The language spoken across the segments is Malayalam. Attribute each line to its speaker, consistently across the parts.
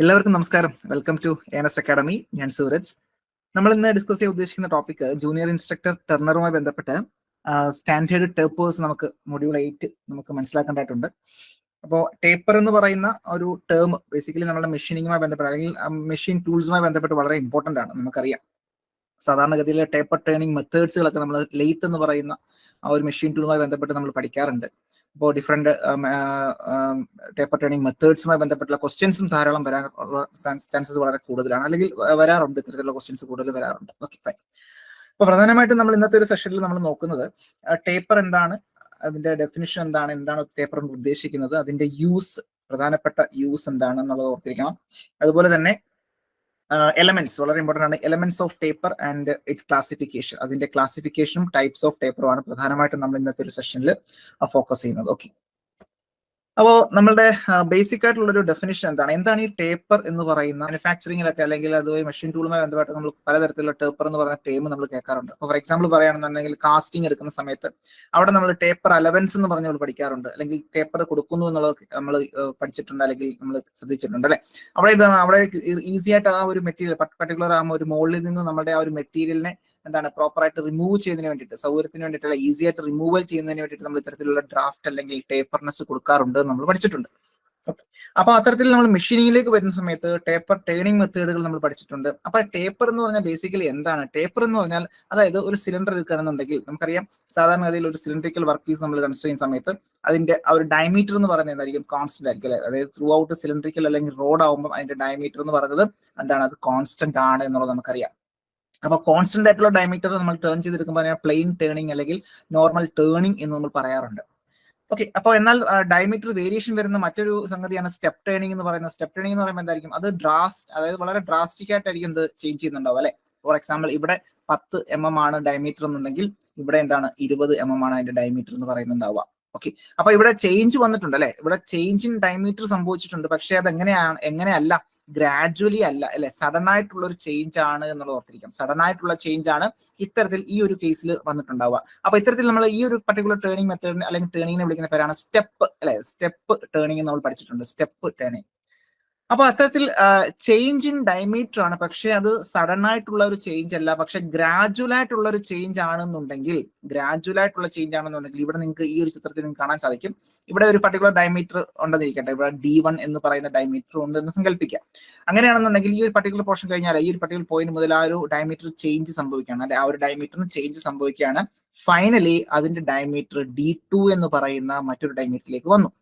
Speaker 1: എല്ലാവർക്കും നമസ്കാരം. Welcome to ANS academy. ഞാൻ സൂരജ്. നമ്മൾ ഇന്ന് ഡിസ്കസ് ചെയ്യാൻ ഉദ്ദേശിക്കുന്ന ടോപ്പിക് ജൂനിയർ ഇൻസ്ട്രക്ടർ ടർണറുമായി ബന്ധപ്പെട്ട് സ്റ്റാൻഡേർഡ് ടേപ്പേഴ്സ് നമുക്ക് മൊഡ്യൂൾ 8 നമുക്ക് മനസ്സിലാക്കേണ്ടതായിട്ടുണ്ട്. അപ്പോൾ ടേപ്പർ എന്ന് പറയുന്ന ഒരു ടേം ബേസിക്കലി നമ്മുടെ മെഷീനിങ്ങുമായി ബന്ധപ്പെട്ട് അല്ലെങ്കിൽ മെഷീൻ ടൂൾസുമായി ബന്ധപ്പെട്ട് വളരെ ഇമ്പോർട്ടൻ്റ് ആണ്. നമുക്കറിയാം സാധാരണഗതിയിലെ ടേപ്പർ ടേണിംഗ് മെത്തേഡ്സുകളൊക്കെ നമ്മൾ ലെയ്ത്ത് എന്ന് പറയുന്ന ആ ഒരു മെഷീൻ ടൂളുമായി ബന്ധപ്പെട്ട് നമ്മൾ പഠിക്കാറുണ്ട്. ഇപ്പോൾ ഡിഫറെന്റ് ടേപ്പർ ടേണിംഗ് മെത്തേഡ്സുമായി ബന്ധപ്പെട്ടുള്ള ക്വസ്റ്റ്യൻസും ധാരാളം വരാനുള്ള ചാൻസസ് വളരെ കൂടുതലാണ്, അല്ലെങ്കിൽ വരാറുണ്ട്. ഇത്തരത്തിലുള്ള ക്വസ്റ്റ്യൻസ് കൂടുതൽ വരാറുണ്ട്. Okay, fine. അപ്പോൾ പ്രധാനമായിട്ടും നമ്മൾ ഇന്നത്തെ ഒരു സെഷനിൽ നമ്മൾ നോക്കുന്നത് ടേപ്പർ എന്താണ്, അതിന്റെ ഡെഫിനിഷൻ എന്താണ്, എന്താണ് ടേപ്പർ ഉദ്ദേശിക്കുന്നത്, അതിന്റെ യൂസ്, പ്രധാനപ്പെട്ട യൂസ് എന്താണ് എന്നുള്ളത് ഓർത്തിരിക്കണം. അതുപോലെ തന്നെ എലമെന്റ്സ് വളരെ ഇമ്പോർട്ടൻ്റ് ആണ്. Elements of taper and it's classification, അതിന്റെ ക്ലാസിഫിക്കേഷനും ടൈപ്സ് ഓഫ് ടേപ്പറുമാണ് പ്രധാനമായിട്ടും നമ്മൾ ഇന്നത്തെ ഒരു സെഷനിൽ ഫോക്കസ് ചെയ്യുന്നത്. ഓക്കെ, അപ്പോൾ നമ്മളുടെ ബേസിക് ആയിട്ടുള്ള ഒരു ഡെഫിനിഷൻ എന്താണ് ഈ ടേപ്പർ എന്ന് പറയുന്ന മാനുഫാക്ചറിങ്ങിലൊക്കെ അല്ലെങ്കിൽ അതുമായി മെഷീൻ ടൂളുമായി ബന്ധപ്പെട്ട് നമ്മൾ പലതരത്തിലുള്ള ടേപ്പർ എന്ന് പറയുന്ന ടേം നമ്മൾ കേൾക്കാറുണ്ട്. അപ്പോൾ ഫോർ എക്സാമ്പിൾ പറയുകയാണെന്നുണ്ടെങ്കിൽ കാസ്റ്റിംഗ് എടുക്കുന്ന സമയത്ത് അവിടെ നമ്മൾ ടേപ്പർ അലവൻസ് എന്ന് പറഞ്ഞ് നമ്മൾ പഠിക്കാറുണ്ട്, അല്ലെങ്കിൽ ടേപ്പർ കൊടുക്കുന്നു എന്നുള്ളത് നമ്മൾ പഠിച്ചിട്ടുണ്ട്, അല്ലെങ്കിൽ നമ്മൾ ശ്രദ്ധിച്ചിട്ടുണ്ട്, അല്ലെ? അവിടെ ഈസി ആയിട്ട് ആ ഒരു മെറ്റീരിയൽ പർട്ടിക്കുലർ ആ ഒരു മോളിൽ നിന്ന് നമ്മുടെ ആ ഒരു മെറ്റീരിയലിനെ പ്രോപ്പറായിട്ട് റിമൂവ് ചെയ്യുന്നതിന് വേണ്ടിയിട്ട്, സൗകര്യത്തിന് വേണ്ടിയിട്ടുള്ള ഈസി ആയിട്ട് റിമൂവൽ ചെയ്യുന്നതിന് വേണ്ടിയിട്ട് നമ്മൾ ഇത്തരത്തിലുള്ള ഡ്രാഫ്റ്റ് അല്ലെങ്കിൽ ടേപ്പർനെസ് കൊടുക്കാറുണ്ട് നമ്മൾ പഠിച്ചിട്ടുണ്ട്. അപ്പൊ അത്തരത്തിൽ നമ്മൾ മെഷീനിങ്ങിലേക്ക് വരുന്ന സമയത്ത് ടേപ്പർ ടേണിംഗ് മെത്തേഡുകൾ നമ്മൾ പഠിച്ചിട്ടുണ്ട്. അപ്പൊ ടേപ്പർ എന്ന് പറഞ്ഞാൽ ബേസിക്കലി എന്താണ്? ടേപ്പർ എന്ന് പറഞ്ഞാൽ അതായത് ഒരു സിലിണ്ടർ എടുക്കുകയാണെന്നുണ്ടെങ്കിൽ നമുക്കറിയാം സാധാരണഗതിയിൽ ഒരു സിലിണ്ടറിക്കൽ വർക്ക് പീസ് നമ്മൾ കൺസിഡർ ചെയ്യുന്ന സമയത്ത് അതിന്റെ ആ ഒരു ഡയമീറ്റർ എന്ന് പറയുന്നത് എന്തായിരിക്കും? കോൺസ്റ്റന്റ് ആയിരിക്കും, അല്ലെ? അതായത് ത്രൂ ഔട്ട് സിലിണ്ടറിക്കൽ അല്ലെങ്കിൽ റോഡ് ആകുമ്പോൾ അതിന്റെ ഡയമീറ്റർ എന്ന് പറയുന്നത് എന്താണ്? അത് കോൺസ്റ്റന്റ് ആണ് എന്നുള്ളത് നമുക്കറിയാം. അപ്പൊ കോൺസ്റ്റന്റ് ആയിട്ടുള്ള ഡയമീറ്റർ നമ്മൾ ടേൺ ചെയ്തെടുക്കുമ്പോൾ അതിനെ പ്ലെയിൻ ടേണിംഗ് അല്ലെങ്കിൽ നോർമൽ ടേണിംഗ് എന്ന് നമ്മൾ പറയാറുണ്ട്. ഓക്കെ, അപ്പോൾ എന്നാൽ ഡയമീറ്റർ വേരിയേഷൻ വരുന്ന മറ്റൊരു സംഗതിയാണ് സ്റ്റെപ്പ് ടേണിംഗ് എന്ന് പറയുന്നത്. സ്റ്റെപ്പ് ടേണിംഗ് എന്ന് പറയുമ്പോൾ എന്തായിരിക്കും? അത് അതായത് വളരെ ഡ്രാസ്റ്റിക് ആയിട്ടായിരിക്കും ഇത് ചേഞ്ച് ചെയ്യുന്നുണ്ടാവും, അല്ലെ? ഫോർ എക്സാമ്പിൾ ഇവിടെ 10 mm ആണ് ഡയമീറ്റർ എന്നുണ്ടെങ്കിൽ ഇവിടെ എന്താണ് 20 mm ആണ് അതിന്റെ ഡയമീറ്റർ എന്ന് പറയുന്നുണ്ടാവുക. ഓക്കെ, അപ്പൊ ഇവിടെ ചേഞ്ച് വന്നിട്ടുണ്ട്, അല്ലെ? ഇവിടെ ചേഞ്ച് ഇൻ ഡയമീറ്റർ സംഭവിച്ചിട്ടുണ്ട്. പക്ഷെ അത് എങ്ങനെയല്ല, ഗ്രാജുവലി അല്ല, അല്ലെ? സഡൻ ആയിട്ടുള്ള ഒരു ചേഞ്ച് ആണ് എന്നുള്ളത് ഓർത്തിരിക്കാം. സഡൻ ആയിട്ടുള്ള ചേഞ്ച് ആണ് ഇത്തരത്തിൽ ഈ ഒരു കേസിൽ വന്നിട്ടുണ്ടാവുക. അപ്പൊ ഇത്തരത്തിൽ നമ്മൾ ഈ ഒരു പർട്ടിക്കുലർ ടേണിംഗ് മെത്തേഡിനെ അല്ലെങ്കിൽ ടേണിങ്ങിനെ വിളിക്കുന്ന പേരാണ് സ്റ്റെപ്പ്, അല്ലെ? സ്റ്റെപ്പ് ടേണിംഗ് നമ്മൾ പഠിച്ചിട്ടുണ്ട്, സ്റ്റെപ്പ് ടേണിംഗ്. അപ്പൊ അത്തരത്തിൽ ചേഞ്ച് ഇൻ ഡയമീറ്റർ ആണ്, പക്ഷെ അത് സഡൻ ആയിട്ടുള്ള ഒരു ചേഞ്ച് അല്ല, പക്ഷെ ഗ്രാജുവൽ ആയിട്ടുള്ള ഒരു ചേഞ്ച് ആണെന്നുണ്ടെങ്കിൽ ഇവിടെ നിങ്ങൾക്ക് ഈ ഒരു ചിത്രത്തിൽ നിങ്ങൾക്ക് കാണാൻ സാധിക്കും. ഇവിടെ ഒരു പർട്ടിക്കുലർ ഡയമീറ്റർ ഉണ്ടെന്നിരിക്കട്ടെ, ഇവിടെ D1 എന്ന് പറയുന്ന ഡയമീറ്റർ ഉണ്ടെന്ന് സങ്കല്പിക്കാം. അങ്ങനെയാണെന്നുണ്ടെങ്കിൽ ഈ ഒരു പർട്ടിക്കുലർ പോർഷൻ കഴിഞ്ഞാൽ ഈ ഒരു പർട്ടിക്കുലർ പോയിന്റ് മുതൽ ആ ഒരു ഡയമീറ്റർ ചേഞ്ച് സംഭവിക്കുകയാണ്, അല്ലെ? ആ ഒരു ഡയമീറ്ററിന് ചേഞ്ച് സംഭവിക്കുകയാണ്. ഫൈനലി അതിന്റെ ഡയമീറ്റർ D2 എന്ന് പറയുന്ന മറ്റൊരു ഡയമീറ്ററിലേക്ക് വന്നു.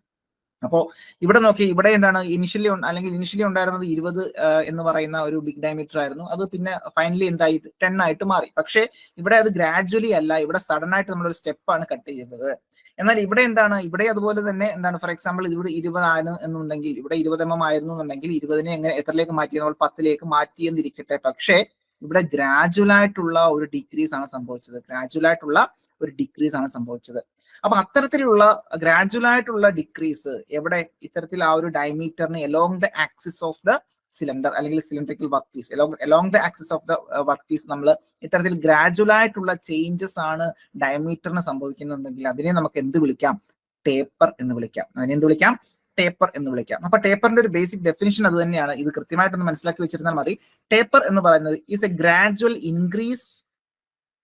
Speaker 1: അപ്പോ ഇവിടെ നോക്കി, ഇവിടെ എന്താണ് ഇനിഷ്യലി ഉണ്ടായിരുന്നത് 20 എന്ന് പറയുന്ന ഒരു ബിഗ് ഡയമീറ്റർ ആയിരുന്നു. അത് പിന്നെ ഫൈനലി എന്തായി 10 ആയിട്ട് മാറി. പക്ഷേ ഇവിടെ അത് ഗ്രാജുവലി അല്ല, ഇവിടെ സഡൻ ആയിട്ട് നമ്മളൊരു സ്റ്റെപ്പാണ് കട്ട് ചെയ്തത്. എന്നാൽ ഇവിടെ എന്താണ്, ഇവിടെ അതുപോലെ തന്നെ എന്താണ്, ഫോർ എക്സാമ്പിൾ ഇവിടെ 20 ആണ് എന്നുണ്ടെങ്കിൽ, ഇവിടെ 20 mm ആയിരുന്നു എന്നുണ്ടെങ്കിൽ 20നെ എങ്ങനെ എത്രയിലേക്ക് മാറ്റി? നമ്മൾ 10ലേക്ക് മാറ്റി എന്നിരിക്കട്ടെ. പക്ഷേ ഇവിടെ ഗ്രാജുവൽ ആയിട്ടുള്ള ഒരു ഡിക്രീസ് ആണ് സംഭവിച്ചത്. അപ്പൊ അത്തരത്തിലുള്ള ഗ്രാജുവൽ ആയിട്ടുള്ള ഡിക്രീസ് എവിടെ? ഇത്തരത്തിൽ ആ ഒരു ഡയമീറ്ററിന് along the axis of the cylinder അല്ലെങ്കിൽ സിലിണ്ടറിക്കൽ work piece, along the axis of the work piece നമ്മൾ ഇത്തരത്തിൽ ഗ്രാജുവൽ ആയിട്ടുള്ള ചേഞ്ചസ് ആണ് ഡയമീറ്ററിന് സംഭവിക്കുന്നുണ്ടെങ്കിൽ അതിനെ നമുക്ക് എന്ത് വിളിക്കാം? ടേപ്പർ എന്ന് വിളിക്കാം. അപ്പൊ ടേപ്പറിന്റെ ഒരു ബേസിക് ഡെഫിനിഷൻ അത് തന്നെയാണ്. ഇത് കൃത്യമായിട്ടൊന്ന് മനസ്സിലാക്കി വെച്ചിരുന്നാൽ മതി. ടേപ്പർ എന്ന് പറയുന്നത് is A gradual increase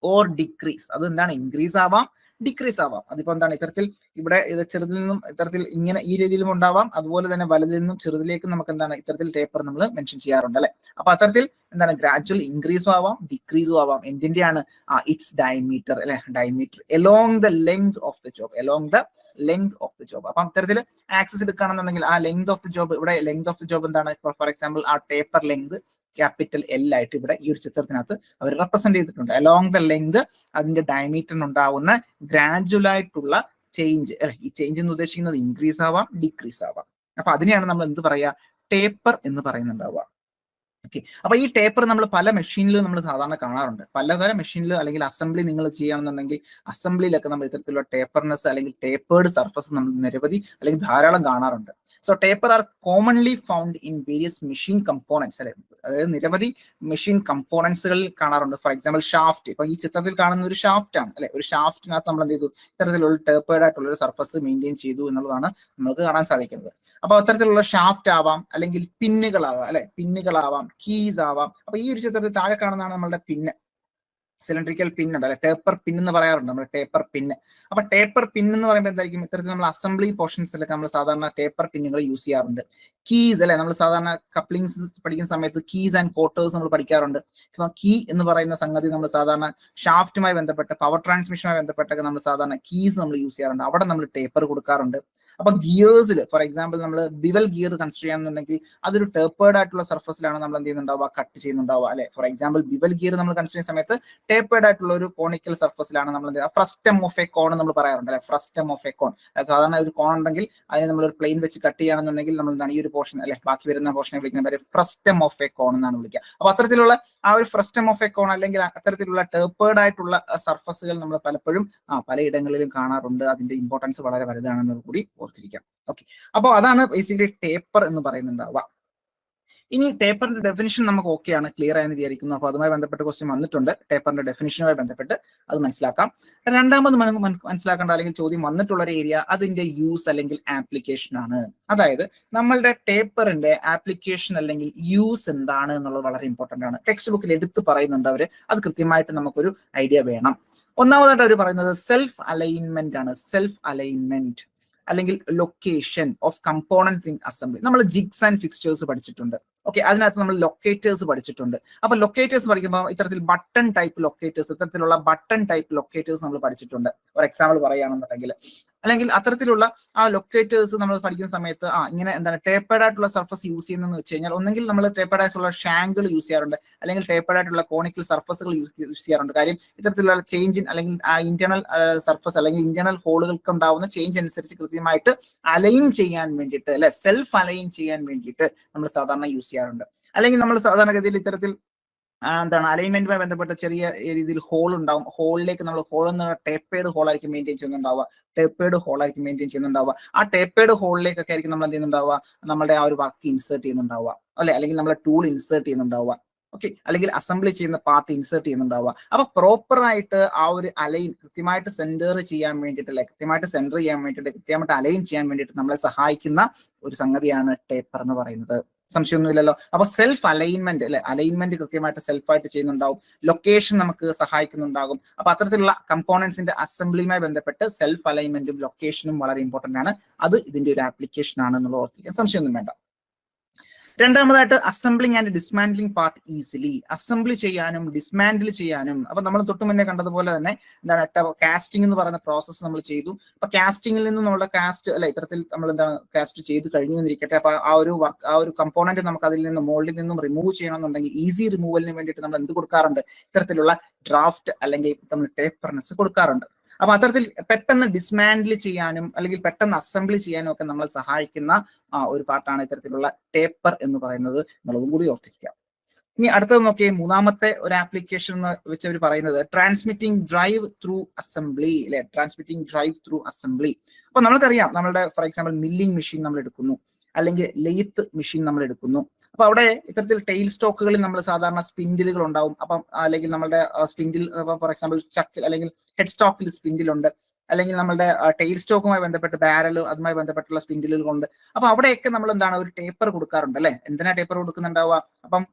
Speaker 1: or decrease. അത് എന്താണ്? ഇൻക്രീസ് ആവാം, ഡിക്രീസ് ആവാം. അതിപ്പോ എന്താണ്, ഇത്തരത്തിൽ ഇവിടെ ഇത് ചെറുതിൽ നിന്നും ഇത്തരത്തിൽ ഇങ്ങനെ ഈ രീതിയിലും ഉണ്ടാവാം, അതുപോലെ തന്നെ വലുതിൽ നിന്നും ചെറുതിലേക്ക് നമുക്ക് എന്താണ് ഇത്തരത്തിൽ ടേപ്പർ നമ്മൾ മെൻഷൻ ചെയ്യാറുണ്ട്, അല്ലെ? അപ്പൊ അത്തരത്തിൽ എന്താണ് ഗ്രാജുവൽ ഇൻക്രീസും ആവാം, ഡിക്രീസും ആവാം. എന്തിന്റെയാണ്? ഇറ്റ്സ് ഡയമീറ്റർ, അല്ലെ? Diameter along the length of the job. അപ്പൊ അത്തരത്തിൽ ആക്സസ് എടുക്കുകയാണെന്നുണ്ടെങ്കിൽ ആ ലെങ്ത് ഓഫ് ദ ജോബ്, ഇവിടെ ലെങ്ത് ഓഫ് ദ ജോബ് എന്താണ്? ഫോർ എക്സാമ്പിൾ ആ ടേപ്പർ ലെങ്ത് ക്യാപിറ്റൽ L ആയിട്ട് ഇവിടെ ഈ ഒരു ചിത്രത്തിനകത്ത് അവർ റെപ്രസെന്റ് ചെയ്തിട്ടുണ്ട്. അലോങ് ദ ലെങ്ത് അതിന്റെ ഡയമീറ്ററിന് ഉണ്ടാവുന്ന ഗ്രാജുവൽ ആയിട്ടുള്ള ചേഞ്ച്, അല്ലെ? ഈ ചേഞ്ച് എന്ന് ഉദ്ദേശിക്കുന്നത് ഇൻക്രീസ് ആവാം, ഡിക്രീസ് ആവാം. അപ്പൊ അതിനെയാണ് നമ്മൾ എന്ത് പറയാ? ടേപ്പർ എന്ന് പറയുന്നുണ്ടാവുക. ഓക്കെ, അപ്പൊ ഈ ടേപ്പർ നമ്മൾ പല മെഷീനിലും നമ്മൾ സാധാരണ കാണാറുണ്ട്. പലതരം മെഷീനിൽ അല്ലെങ്കിൽ അസംബ്ലി നിങ്ങൾ ചെയ്യുകയാണെന്നുണ്ടെങ്കിൽ അസംബ്ലിയിലൊക്കെ നമ്മൾ ഇത്തരത്തിലുള്ള ടേപ്പർനെസ് അല്ലെങ്കിൽ ടേപ്പേർഡ് സർഫസ് നമ്മൾ നിരവധി അല്ലെങ്കിൽ ധാരാളം കാണാറുണ്ട്. So taper R commonly found in various machine components അല്ലെ, അതായത് നിരവധി മെഷീൻ കമ്പോണൻസുകളിൽ കാണാറുണ്ട്. ഫോർ എക്സാമ്പിൾ ഷാഫ്റ്റ്, ഇപ്പൊ ഈ ചിത്രത്തിൽ കാണുന്ന ഒരു ഷാഫ്റ്റ് ആണ് അല്ലെ, ഒരു ഷാഫ്റ്റിനകത്ത് നമ്മൾ എന്ത് ചെയ്തു, ഇത്തരത്തിലുള്ള ടേപ്പേർഡ് ആയിട്ടുള്ള ഒരു സർഫസ് മെയിൻറ്റെയിൻ ചെയ്തു എന്നുള്ളതാണ് നമുക്ക് കാണാൻ സാധിക്കുന്നത്. അപ്പൊ അത്തരത്തിലുള്ള ഷാഫ്റ്റ് ആവാം, അല്ലെങ്കിൽ പിന്നുകളാവാം അല്ലെ, പിന്നുകളാവാം, കീസ് ആവാം. അപ്പൊ ഈ ഒരു ചിത്രത്തിൽ താഴെ കാണുന്നതാണ് നമ്മളുടെ പിന്ന്, സിലിണ്ടറിക്കൽ പിൻ ഉണ്ട് അല്ലെ, ടേപ്പർ പിൻ എന്ന് പറയാറുണ്ട് നമ്മൾ, ടേപ്പർ പിന്ന്. അപ്പൊ ടേപ്പർ പിൻ എന്ന് പറയുമ്പോൾ എന്തായിരിക്കും, ഇത്തരത്തിൽ നമ്മൾ അസംബ്ലി പോർഷൻസിലൊക്കെ നമ്മൾ സാധാരണ ടേപ്പർ പിന്നുകൾ യൂസ് ചെയ്യാറുണ്ട്. കീസ് അല്ലെ, നമ്മൾ സാധാരണ കപ്ലിങ്സ് പഠിക്കുന്ന സമയത്ത് കീസ് ആൻഡ് കോട്ടേഴ്സ് നമ്മൾ പഠിക്കാറുണ്ട്. കീ എന്ന് പറയുന്ന സംഗതി നമ്മൾ സാധാരണ ഷാഫ്റ്റുമായി ബന്ധപ്പെട്ട്, പവർ ട്രാൻസ്മിഷനുമായി ബന്ധപ്പെട്ടൊക്കെ നമ്മൾ സാധാരണ കീസ് നമ്മൾ യൂസ് ചെയ്യാറുണ്ട്, അവിടെ നമ്മൾ ടേപ്പർ കൊടുക്കാറുണ്ട്. അപ്പൊ ഗിയേഴ്സിൽ ഫോർ എക്സാമ്പിൾ നമ്മൾ ബിവൽ ഗിയർ കൺസിഡർ ചെയ്യാന്നുണ്ടെങ്കിൽ അതൊരു ടേപ്പേർഡ് ആയിട്ടുള്ള സർഫസിലാണ് നമ്മൾ എന്ത് ചെയ്യുന്നുണ്ടാവുക, കട്ട് ചെയ്യുന്നുണ്ടാവുക അല്ലെ. ഫോർ എക്സാമ്പിൾ ബിവൽ ഗിയർ നമ്മൾ കൺസിഡർ ചെയ്യുന്ന സമയത്ത് ടേപ്പേർഡ് ആയിട്ടുള്ള ഒരു കോണിക്കൽ സർഫസിലാണ് നമ്മൾ ഫ്രസ്റ്റം ഓഫ് എ കോൺ നമ്മൾ പറയാറുണ്ട് അല്ലെ, ഫ്രസ്റ്റം ഓഫ് എ കോൺ. സാധാരണ ഒരു കോൺ ഉണ്ടെങ്കിൽ അതിനെ നമ്മൾ ഒരു പ്ലെയിൻ വെച്ച് കട്ട് ചെയ്യുകയാണെന്നുണ്ടെങ്കിൽ നമ്മൾ എന്താണ് ഈ ഒരു പോർഷൻ അല്ലെ, ബാക്കി വരുന്ന പോർഷനെ വിളിക്കുന്ന പേര് ഫ്രസ്റ്റം ഓഫ് എ കോൺ എന്നാണ് വിളിക്കുക. അപ്പൊ അത്തരത്തിലുള്ള ആ ഒരു ഫ്രസ്റ്റം ഓഫ് എ കോൺ അല്ലെങ്കിൽ അത്തരത്തിലുള്ള ടേപ്പേർഡ് ആയിട്ടുള്ള സർഫസുകൾ നമ്മൾ പലപ്പോഴും പലയിടങ്ങളിലും കാണാറുണ്ട്. അതിന്റെ ഇമ്പോർട്ടൻസ് വളരെ വലുതാണെന്നത് കൂടി ഓർത്തിരിക്കാം. ഓക്കെ, അപ്പോൾ അതാണ് ബേസിക്കലി ടേപ്പർ എന്ന് പറയുന്നുണ്ടാവുക. ഇനി ടേപ്പറിന്റെ ഡെഫിനിഷൻ നമുക്ക് ഓക്കെയാണ്, ക്ലിയർ ആയെന്ന് വിചാരിക്കുന്നു. അപ്പോൾ അതുമായി ബന്ധപ്പെട്ട് ക്വസ്റ്റ്യൻ വന്നിട്ടുണ്ട്, ടേപ്പറിന്റെ ഡെഫിനിഷനുമായി ബന്ധപ്പെട്ട് അത് മനസ്സിലാക്കാം. രണ്ടാമത് മനസ്സിലാക്കേണ്ട അല്ലെങ്കിൽ ചോദ്യം വന്നിട്ടുള്ള ഒരു ഏരിയ അതിന്റെ യൂസ് അല്ലെങ്കിൽ ആപ്ലിക്കേഷൻ ആണ്. അതായത് നമ്മളുടെ ടേപ്പറിന്റെ ആപ്ലിക്കേഷൻ അല്ലെങ്കിൽ യൂസ് എന്താണ് എന്നുള്ളത് വളരെ ഇമ്പോർട്ടന്റ് ആണ്. ടെക്സ്റ്റ് ബുക്കിൽ എടുത്ത് പറയുന്നുണ്ട് അവര്, അത് കൃത്യമായിട്ട് നമുക്കൊരു ഐഡിയ വേണം. ഒന്നാമതായിട്ട് അവർ പറയുന്നത് സെൽഫ് അലൈൻമെന്റ് ആണ്. സെൽഫ് അലൈൻമെന്റ് അല്ലെങ്കിൽ location of components in assembly. നമ്മൾ ജിഗ്സ് ആൻഡ് ഫിക്സ്ചേഴ്സ് പഠിച്ചിട്ടുണ്ട്. ഓക്കെ, അതിനകത്ത് നമ്മൾ ലൊക്കേറ്റേഴ്സ് പഠിച്ചിട്ടുണ്ട്. അപ്പൊ ലൊക്കേറ്റേഴ്സ് പഠിക്കുമ്പോൾ ഇത്തരത്തിൽ ബട്ടൺ ടൈപ്പ് ലൊക്കേറ്റേഴ്സ്, ഇത്തരത്തിലുള്ള ബട്ടൺ ടൈപ്പ് ലൊക്കേറ്റേഴ്സ് നമ്മൾ പഠിച്ചിട്ടുണ്ട്. ഒരു എക്സാമ്പിൾ പറയുകയാണെന്നുണ്ടെങ്കിൽ, അല്ലെങ്കിൽ അത്തരത്തിലുള്ള ആ ലൊക്കേറ്റേഴ്സ് നമ്മൾ പഠിക്കുന്ന സമയത്ത് ഇങ്ങനെ എന്താണ് ടേപ്പേർഡ് ആയിട്ടുള്ള സർഫസ് യൂസ് ചെയ്യുന്നതെന്ന് വെച്ച് കഴിഞ്ഞാൽ, ഒന്നെങ്കിൽ നമ്മൾ ടേപ്പേർഡ് ആയിട്ടുള്ള ഷാങ്കിൾ യൂസ് ചെയ്യാറുണ്ട്, അല്ലെങ്കിൽ ടേപ്പേർഡ് ആയിട്ടുള്ള കോണിക്കൽ സർഫസുകൾ യൂസ് ചെയ്യാറുണ്ട്. കാര്യം ഇത്തരത്തിലുള്ള ചേഞ്ച് അല്ലെങ്കിൽ ആ ഇന്റേണൽ സർഫസ് അല്ലെങ്കിൽ ഇന്റേണൽ ഹോളുകൾക്ക് ഉണ്ടാവുന്ന ചേഞ്ച് അനുസരിച്ച് കൃത്യമായിട്ട് അലൈൻ ചെയ്യാൻ വേണ്ടിയിട്ട് അല്ലെ, സെൽഫ് അലൈൻ ചെയ്യാൻ വേണ്ടിയിട്ട് നമ്മൾ സാധാരണ യൂസ് ചെയ്യാറുണ്ട്. അല്ലെങ്കിൽ നമ്മൾ സാധാരണഗതിയിൽ ഇത്തരത്തിൽ എന്താണ് അലൈൻമെന്റുമായി ബന്ധപ്പെട്ട ചെറിയ രീതിയിൽ ഹോൾ ഉണ്ടാവും. ഹോളിലേക്ക് നമ്മൾ ഹോൾ എന്ന ടേപ്പേർഡ് ഹോൾ ആയിരിക്കും മെയിൻറ്റെയിൻ ചെയ്യുന്നുണ്ടാവുക, ടേപ്പേർഡ് ഹോൾ ആയിരിക്കും മെയിൻറ്റെയിൻ ചെയ്യുന്നുണ്ടാവുക. ആ ടേപ്പേർഡ് ഹോളിലേക്കൊക്കെ ആയിരിക്കും നമ്മൾ എന്ത് ചെയ്യുന്നുണ്ടാവുക, നമ്മുടെ ആ ഒരു വർക്ക് ഇൻസേർട്ട് ചെയ്യുന്നുണ്ടാവുക അല്ലെ, അല്ലെങ്കിൽ നമ്മളെ ടൂൾ ഇൻസേർട്ട് ചെയ്യുന്നുണ്ടാവുക. ഓക്കെ, അല്ലെങ്കിൽ അസംബ്ലി ചെയ്യുന്ന പാർട്ട് ഇൻസേർട്ട് ചെയ്യുന്നുണ്ടാവുക. അപ്പൊ പ്രോപ്പർ ആയിട്ട് ആ ഒരു അലൈൻ കൃത്യമായിട്ട് സെന്റർ ചെയ്യാൻ വേണ്ടിയിട്ട് അല്ലെ, കൃത്യമായിട്ട് സെന്റർ ചെയ്യാൻ വേണ്ടിയിട്ട്, കൃത്യമായിട്ട് അലൈൻ ചെയ്യാൻ വേണ്ടിയിട്ട് നമ്മളെ സഹായിക്കുന്ന ഒരു സംഗതിയാണ് ടേപ്പർ എന്ന് പറയുന്നത്. സംശയമൊന്നുമില്ലല്ലോ. അപ്പൊ സെൽഫ് അലൈൻമെന്റ് അല്ലെ, അലൈൻമെന്റ് കൃത്യമായിട്ട് സെൽഫായിട്ട് ചെയ്യുന്നുണ്ടാവും. ലൊക്കേഷൻ നമുക്ക് സഹായിക്കുന്നുണ്ടാകും. അപ്പൊ അത്തരത്തിലുള്ള കമ്പോണൻസിന്റെ അസംബ്ലിയുമായി ബന്ധപ്പെട്ട് സെൽഫ് അലൈൻമെന്റും ലൊക്കേഷനും വളരെ ഇമ്പോർട്ടന്റ് ആണ്. അത് ഇതിന്റെ ഒരു ആപ്ലിക്കേഷൻ ആണ് എന്നുള്ളത് ഓർത്തിരിക്കാൻ സംശയമൊന്നും വേണ്ട. രണ്ടാമതായിട്ട് assembling and dismantling part easily. Assembly ചെയ്യാനും ഡിസ്മാൻഡിൽ ചെയ്യാനും. അപ്പൊ നമ്മൾ തൊട്ട് മുന്നേ കണ്ടതുപോലെ തന്നെ എന്താണ് കാസ്റ്റിംഗ് എന്ന് പറയുന്ന പ്രോസസ്സ് നമ്മൾ ചെയ്തു. അപ്പൊ കാസ്റ്റിംഗിൽ നിന്ന് നമ്മുടെ കാസ്റ്റ് അല്ലെ, ഇത്തരത്തിൽ നമ്മൾ എന്താണ് കാസ്റ്റ് ചെയ്ത് കഴിഞ്ഞു എന്നിരിക്കട്ടെ. അപ്പൊ ആ ഒരു കമ്പോണന്റ് നമുക്ക് അതിൽ നിന്ന് മോൾഡിൽ നിന്നും റിമൂവ് ചെയ്യണമെന്നുണ്ടെങ്കിൽ ഈസി റിമൂവലിന് വേണ്ടിയിട്ട് നമ്മൾ എന്ത് കൊടുക്കാറുണ്ട്, ഇത്തരത്തിലുള്ള ഡ്രാഫ്റ്റ് അല്ലെങ്കിൽ നമ്മൾ ടേപ്പർനെസ് കൊടുക്കാറുണ്ട്. അപ്പൊ അത്തരത്തിൽ പെട്ടെന്ന് ഡിസ്മാൻഡിൽ ചെയ്യാനും അല്ലെങ്കിൽ പെട്ടെന്ന് അസംബ്ലി ചെയ്യാനും ഒക്കെ നമ്മളെ സഹായിക്കുന്ന ഒരു പാർട്ടാണ് ഇത്തരത്തിലുള്ള ടേപ്പർ എന്ന് പറയുന്നത് എന്നുള്ളതും കൂടി ഓർത്തിരിക്കുക. ഇനി അടുത്തത് നോക്കിയേ, മൂന്നാമത്തെ ഒരു ആപ്ലിക്കേഷൻ എന്ന് വെച്ച് അവർ പറയുന്നത് ട്രാൻസ്മിറ്റിംഗ് ഡ്രൈവ് ത്രൂ അസംബ്ലി അല്ലെ, ട്രാൻസ്മിറ്റിംഗ് ഡ്രൈവ് ത്രൂ അസംബ്ലി. അപ്പൊ നമ്മൾക്കറിയാം നമ്മളുടെ ഫോർ എക്സാമ്പിൾ മില്ലിംഗ് മെഷീൻ നമ്മൾ എടുക്കുന്നു, അല്ലെങ്കിൽ ലെയ്ത്ത് മെഷീൻ നമ്മൾ എടുക്കുന്നു. അപ്പൊ അവിടെ ഇത്തരത്തിൽ ടെയിൽ സ്റ്റോക്കുകളിൽ നമ്മൾ സാധാരണ സ്പിൻഡിലുകൾ ഉണ്ടാവും. അപ്പം അല്ലെങ്കിൽ നമ്മുടെ സ്പിൻഡിൽ ഫോർ എക്സാമ്പിൾ ചക്കിൽ അല്ലെങ്കിൽ ഹെഡ് സ്റ്റോക്കിൽ സ്പിൻഡിലുണ്ട്, അല്ലെങ്കിൽ നമ്മുടെ ടെയിൽ സ്റ്റോക്കുമായി ബന്ധപ്പെട്ട് ബാരൽ അതുമായി ബന്ധപ്പെട്ടുള്ള സ്പിൻഡിലുകളുണ്ട്. അപ്പൊ അവിടെയൊക്കെ നമ്മൾ എന്താണ് ഒരു ടേപ്പർ കൊടുക്കാറുണ്ട് അല്ലെ. എന്തിനാ ടേപ്പർ കൊടുക്കുന്നുണ്ടാവുക? അപ്പം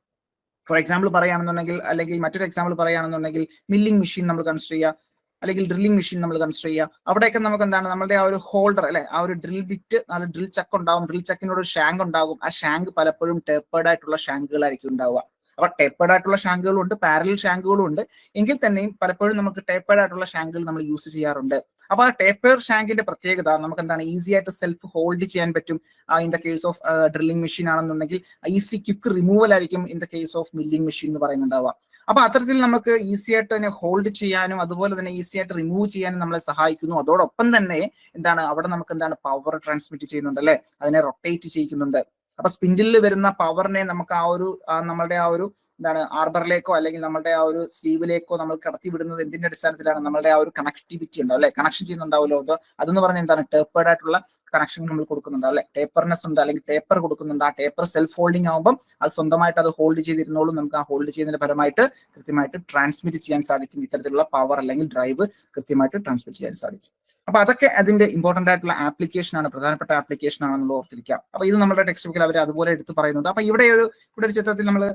Speaker 1: ഫോർ എക്സാമ്പിൾ പറയുകയാണെന്നുണ്ടെങ്കിൽ, അല്ലെങ്കിൽ മറ്റൊരു എക്സാമ്പിൾ പറയുകയാണെന്നുണ്ടെങ്കിൽ മില്ലിംഗ് മെഷീൻ നമ്മൾ കൺസിഡർ ചെയ്യുക, അല്ലെങ്കിൽ ഡ്രില്ലിംഗ് മെഷീൻ നമ്മൾ കൺസിഡർ ചെയ്യുക. അവിടെയൊക്കെ നമുക്ക് എന്താണ് നമ്മുടെ ആ ഒരു ഹോൾഡർ അല്ലെ, ആ ഒരു ഡ്രിൽ ബിറ്റ്, ഡ്രിൽ ചക്ക് ഉണ്ടാവും, ഡ്രിൽ ചക്കിനോട് ഒരു ഷാങ്ക് ഉണ്ടാകും. ആ ഷാങ്ക് പലപ്പോഴും ടേപ്പേർഡ് ആയിട്ടുള്ള ഷാങ്കുകളായിരിക്കും ഉണ്ടാവുക. അപ്പൊ ടേപ്പേർഡ് ആയിട്ടുള്ള ഷാങ്കുകളും ഉണ്ട്, പാരലൽ ഷാങ്കുകളും ഉണ്ട്. എങ്കിൽ തന്നെയും പലപ്പോഴും നമുക്ക് ടേപ്പേർഡ് ആയിട്ടുള്ള ഷാങ്കുകൾ നമ്മൾ യൂസ് ചെയ്യാറുണ്ട്. അപ്പൊ ആ ടേപ്പർ ഷാങ്കിന്റെ പ്രത്യേകത നമുക്ക് എന്താണ്, ഈസി ആയിട്ട് സെൽഫ് ഹോൾഡ് ചെയ്യാൻ പറ്റും. In the case of drilling machine ആണെന്നുണ്ടെങ്കിൽ ഈസി ക്വിക്ക് റിമൂവൽ ആയിരിക്കും in the case of milling machine എന്ന് പറയുന്നുണ്ടാവുക. അപ്പൊ അത്തരത്തിൽ നമുക്ക് ഈസി ആയിട്ട് തന്നെ ഹോൾഡ് ചെയ്യാനും അതുപോലെ തന്നെ ഈസി ആയിട്ട് റിമൂവ് ചെയ്യാനും നമ്മളെ സഹായിക്കുന്നു. അതോടൊപ്പം തന്നെ എന്താണ് അവിടെ നമുക്ക് എന്താണ് പവർ ട്രാൻസ്മിറ്റ് ചെയ്യുന്നുണ്ട് അല്ലെ, അതിനെ റൊട്ടേറ്റ് ചെയ്യിക്കുന്നുണ്ട്. അപ്പൊ സ്പിൻഡിലിൽ വരുന്ന പവറിനെ നമുക്ക് നമ്മളുടെ ആ ഒരു എന്താണ് ആർബറിലേക്കോ അല്ലെങ്കിൽ നമ്മുടെ ആ ഒരു സ്ലീവിലേക്കോ നമ്മൾ കടത്തി വിടുന്നത് എന്തിന്റെ അടിസ്ഥാനത്തിലാണ്? നമ്മളുടെ ആ ഒരു കണക്ടിവിറ്റി ഉണ്ടാവും അല്ലെ, കണക്ഷൻ ചെയ്യുന്നുണ്ടാവുമല്ലോ. അതെന്ന് പറഞ്ഞാൽ എന്താണ്? ടേപ്പേർഡ് ആയിട്ടുള്ള കണക്ഷൻ നമ്മൾ കൊടുക്കുന്നുണ്ട് അല്ലെ, ടേപ്പർനെസ് ഉണ്ട് അല്ലെങ്കിൽ ടേപ്പർ കൊടുക്കുന്നുണ്ട്. ആ ടേപ്പർ സെൽഫ് ഹോൾഡിംഗ് ആകുമ്പോൾ അത് സ്വന്തമായിട്ട് അത് ഹോൾഡ് ചെയ്തിരുന്നോളും. നമുക്ക് ആ ഹോൾഡ് ചെയ്യുന്നതിന്റെ പരമായിട്ട് കൃത്യമായിട്ട് ട്രാൻസ്മിറ്റ് ചെയ്യാൻ സാധിക്കും. ഇത്തരത്തിലുള്ള പവർ അല്ലെങ്കിൽ ഡ്രൈവ് കൃത്യമായിട്ട് ട്രാൻസ്മിറ്റ് ചെയ്യാൻ സാധിക്കും. അപ്പൊ അതൊക്കെ അതിന്റെ ഇമ്പോർട്ടന്റ് ആയിട്ടുള്ള ആപ്ലിക്കേഷൻ ആണ്, പ്രധാനപ്പെട്ട ആപ്ലിക്കേഷൻ ആണെന്നുള്ള ഓർത്തിരിക്കാം. അപ്പൊ ഇത് നമ്മുടെ ടെക്സ്റ്റ് ബുക്കിൽ അവർ അതുപോലെ എടുത്ത് പറയുന്നുണ്ട്. അപ്പൊ ഇവിടെ ഒരു ചിത്രത്തിൽ നമ്മൾ